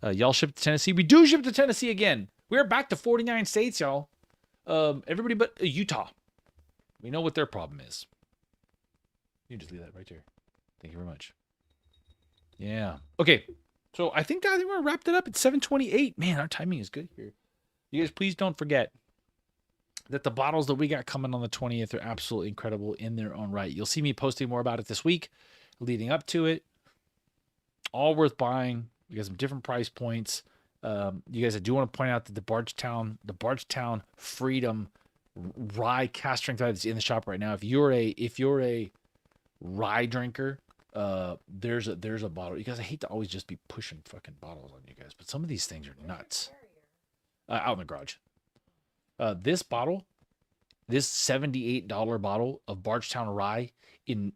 Y'all ship to Tennessee. We do ship to Tennessee again. We're back to 49 states, y'all. Everybody but Utah. We know what their problem is. You just leave that right there. Thank you very much. Yeah. Okay. So I think we're wrapped it up at 7:28. Man, our timing is good here. You guys, please don't forget that the bottles that we got coming on the 20th are absolutely incredible in their own right. You'll see me posting more about it this week, leading up to it. All worth buying. We got some different price points. You guys, I do want to point out that the Bardstown Freedom rye cast strength rye that's in the shop right now. If you're a rye drinker, there's a bottle. You guys, I hate to always just be pushing fucking bottles on you guys, but some of these things are nuts. Out in the garage. This bottle, this $78 bottle of Bardstown rye in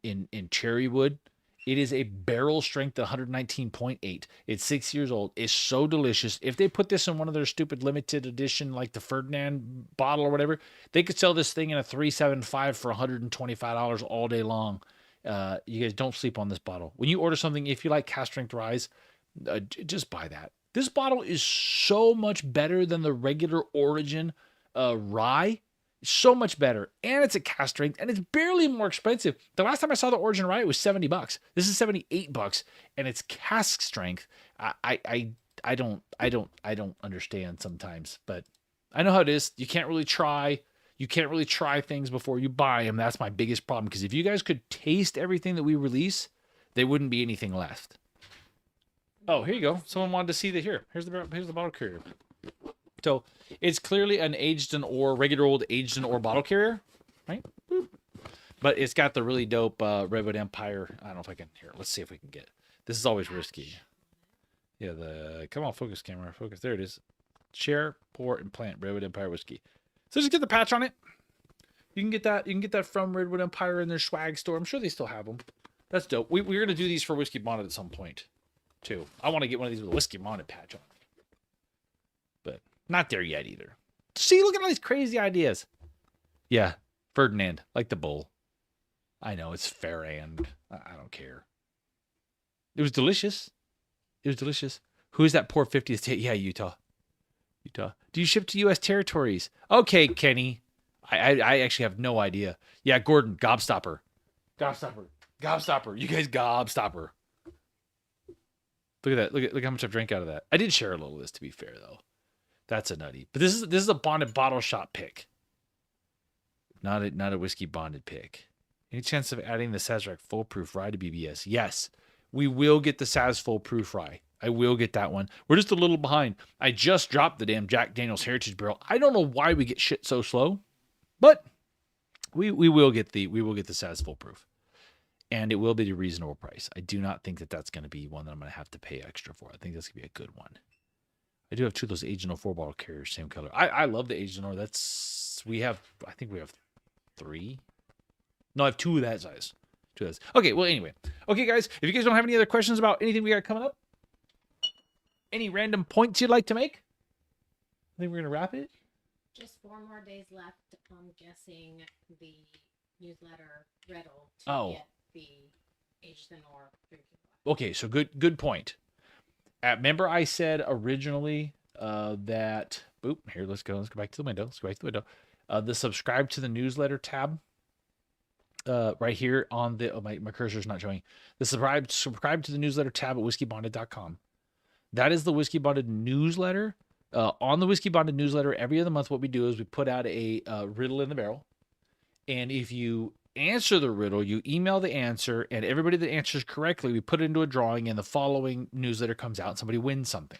cherry wood, it is a barrel strength at 119.8. It's 6 years old. It's so delicious. If they put this in one of their stupid limited edition, like the Ferdinand bottle or whatever, they could sell this thing in a 375 for $125 all day long. You guys, don't sleep on this bottle. When you order something, if you like cast strength ryes, just buy that. This bottle is so much better than the regular Origin rye. So much better. And it's a cast strength, and it's barely more expensive. The last time I saw the Origin rye, it was $70. This is $78, and it's cask strength. I don't understand sometimes, but I know how it is. You can't really try things before you buy them. That's my biggest problem, because if you guys could taste everything that we release, there wouldn't be anything left. Oh, here you go. Someone wanted to see that here. Here's the bottle carrier. So it's clearly an Aged in Ore, regular old Aged in Ore bottle carrier, right? Boop. But it's got the really dope Redwood Empire. I don't know if I can here. Let's see if we can get. This is always risky. Yeah, come on, focus camera, focus. There it is. Share, pour, and plant Redwood Empire whiskey. So just get the patch on it. You can get that. You can get that from Redwood Empire in their swag store. I'm sure they still have them. That's dope. We're gonna do these for Whiskey Bonded at some point, too. I want to get one of these with a Whiskey Bonded patch on it. But not there yet either. See, look at all these crazy ideas. Yeah, Ferdinand, like the bull. I know, it's Ferrand. I don't care. It was delicious. It was delicious. Who is that poor 50th state? Yeah, Utah. Do you ship to U.S. territories? Okay, Kenny. I actually have no idea. Yeah, Gordon, Gobstopper. You guys, Gobstopper. Look at that. Look how much I've drank out of that. I did share a little of this, to be fair, though. That's a nutty. But this is a bonded bottle shop pick. Not a whiskey bonded pick. Any chance of adding the Sazerac Foolproof Rye to BBS? Yes. We will get the Saz Foolproof Rye. I will get that one. We're just a little behind. I just dropped the damn Jack Daniel's Heritage Barrel. I don't know why we get shit so slow, but we will get the Saz Foolproof. And it will be a reasonable price. I do not think that that's going to be one that I'm going to have to pay extra for. I think that's going to be a good one. I do have two of those Aged in Ore 4-bottle carriers, same color. I love the Aged in Ore. I think we have 3. No, I have 2 of that size. to us. Okay, well, anyway. Okay, guys, if you guys don't have any other questions about anything we got coming up, any random points you'd like to make, I think we're going to wrap it. Just 4 more days left. I'm guessing the newsletter riddle to Oh. get the Aged in Ore drinking Okay, so good point. Remember I said originally that, here, let's go back to the window. The subscribe to the newsletter tab right here on the, my cursor's not showing. The subscribe to the newsletter tab at whiskey-bonded.com. That is the Whiskey Bonded newsletter. On the Whiskey Bonded newsletter, every other month, what we do is we put out a riddle in the barrel. And if you answer the riddle, you email the answer, and everybody that answers correctly, we put it into a drawing, and the following newsletter comes out, and somebody wins something.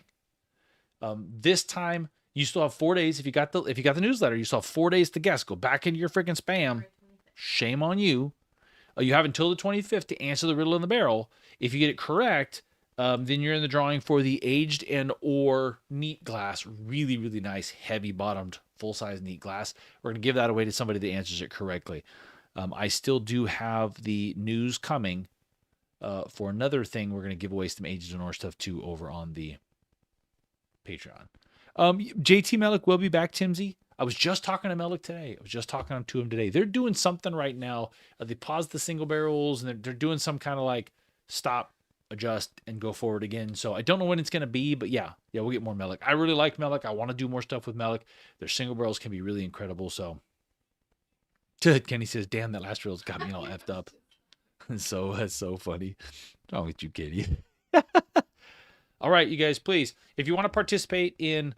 This time, you still have 4 days. If you got the newsletter, you still have 4 days to guess. Go back into your freaking spam. Shame on you. You have until the 25th to answer the riddle in the barrel. If you get it correct, then you're in the drawing for the Aged and Ore neat glass. Really, really nice, heavy bottomed, full size neat glass. We're going to give that away to somebody that answers it correctly. I still do have the news coming for another thing. We're going to give away some Aged and Ore stuff too over on the Patreon. JT Melik will be back, Timsy. I was just talking to Melik today. I was just talking to him today. They're doing something right now. They paused the single barrels, and they're doing some kind of like stop, adjust, and go forward again. So I don't know when it's going to be, but yeah, we'll get more Melik. I really like Melik. I want to do more stuff with Melik. Their single barrels can be really incredible. So Kenny says, damn, that last rill's got me all effed up. So that's so funny. What's wrong with you, Kenny? All right, you guys, please, if you want to participate in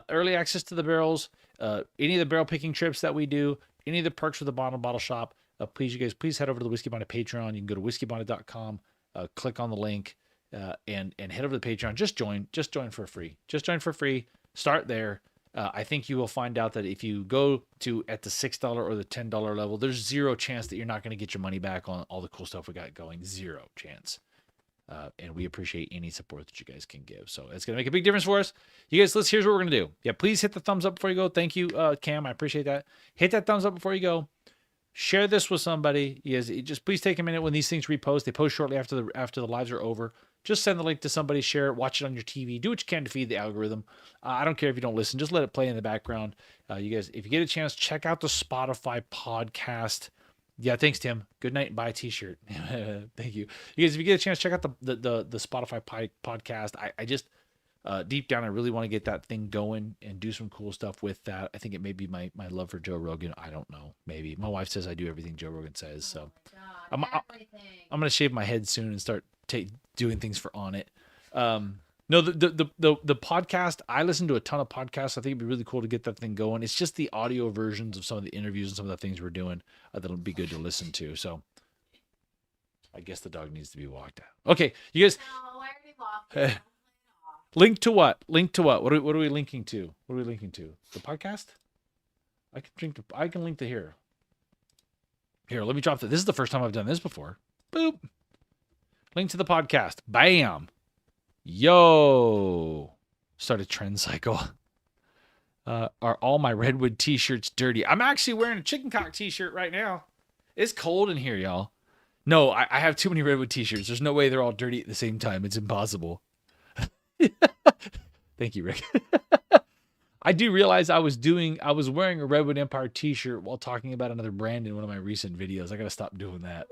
early access to the barrels, any of the barrel picking trips that we do, any of the perks with the bottle shop, please head over to the Whiskey Bonded Patreon. You can go to whiskey-bonded.com, click on the link, and head over to the Patreon. Just join for free. Start there. I think you will find out that if you go to at the $6 or the $10 level, there's zero chance that you're not going to get your money back on all the cool stuff we got going. Zero chance. And we appreciate any support that you guys can give. So it's going to make a big difference for us. You guys, here's what we're going to do. Yeah, please hit the thumbs up before you go. Thank you, Cam. I appreciate that. Hit that thumbs up before you go. Share this with somebody. You guys, just please take a minute when these things repost. They post shortly after the lives are over. Just send the link to somebody, share it, watch it on your TV. Do what you can to feed the algorithm. I don't care if you don't listen. Just let it play in the background. You guys, if you get a chance, check out the Spotify podcast. Yeah, thanks, Tim. Good night and buy a t-shirt. Thank you. You guys, if you get a chance, check out the Spotify podcast. I just, deep down, I really want to get that thing going and do some cool stuff with that. I think it may be my love for Joe Rogan. I don't know. Maybe. My wife says I do everything Joe Rogan says. So I'm going to shave my head soon and start doing things for On It. No, the podcast, I listen to a ton of podcasts. I think it'd be really cool to get that thing going. It's just the audio versions of some of the interviews and some of the things we're doing that'll be good to listen to. So I guess the dog needs to be walked out. Okay, you guys. No, I already walked it. Link to what? What are we linking to? What are we linking to? The podcast? I can link to here. Here, let me drop that. This is the first time I've done this before. Boop. Link to the podcast. Bam. Yo. Start a trend cycle. Are all my Redwood t-shirts dirty? I'm actually wearing a chicken cock t-shirt right now. It's cold in here, y'all. No, I have too many Redwood t-shirts. There's no way they're all dirty at the same time. It's impossible. Thank you, Rick. I do realize I was wearing a Redwood Empire t-shirt while talking about another brand in one of my recent videos. I got to stop doing that.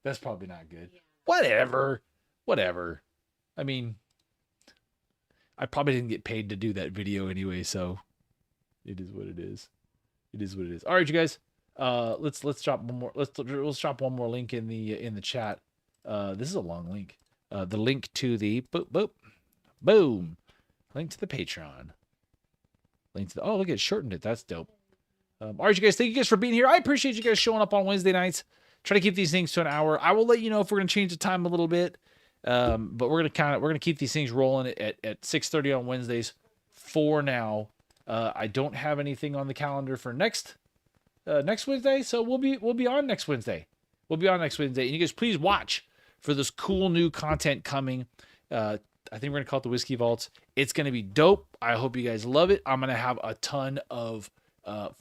That's probably not good. Whatever. I mean, I probably didn't get paid to do that video anyway, so it is what it is. All right, you guys. Let's drop one more. Let's drop one more link in the chat. This is a long link. The link to the boom. Link to the Patreon. Link to the look, it shortened it. That's dope. All right, you guys. Thank you guys for being here. I appreciate you guys showing up on Wednesday nights. Try to keep these things to an hour. I will let you know if we're gonna change the time a little bit. But we're gonna keep these things rolling at 6:30 on Wednesdays for now. I don't have anything on the calendar for next Wednesday, so we'll be on next Wednesday. And you guys, please watch for this cool new content coming. I think we're gonna call it the Whiskey Vaults. It's gonna be dope. I hope you guys love it. I'm gonna have a ton of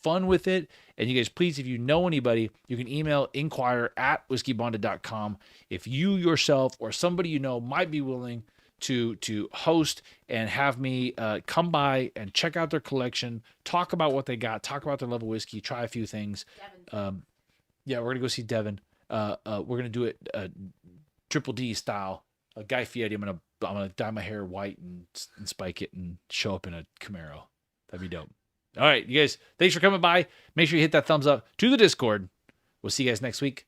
fun with it. And you guys, please, if you know anybody, you can email inquire@whiskeybonded.com. If you yourself or somebody you know might be willing to host and have me come by and check out their collection, talk about what they got, talk about their level whiskey, try a few things. Yeah, we're gonna go see Devin. We're gonna do it Triple D style. Guy Fieri. I'm gonna dye my hair white and spike it and show up in a Camaro. That'd be dope. All right, you guys, thanks for coming by. Make sure you hit that thumbs up to the Discord. We'll see you guys next week.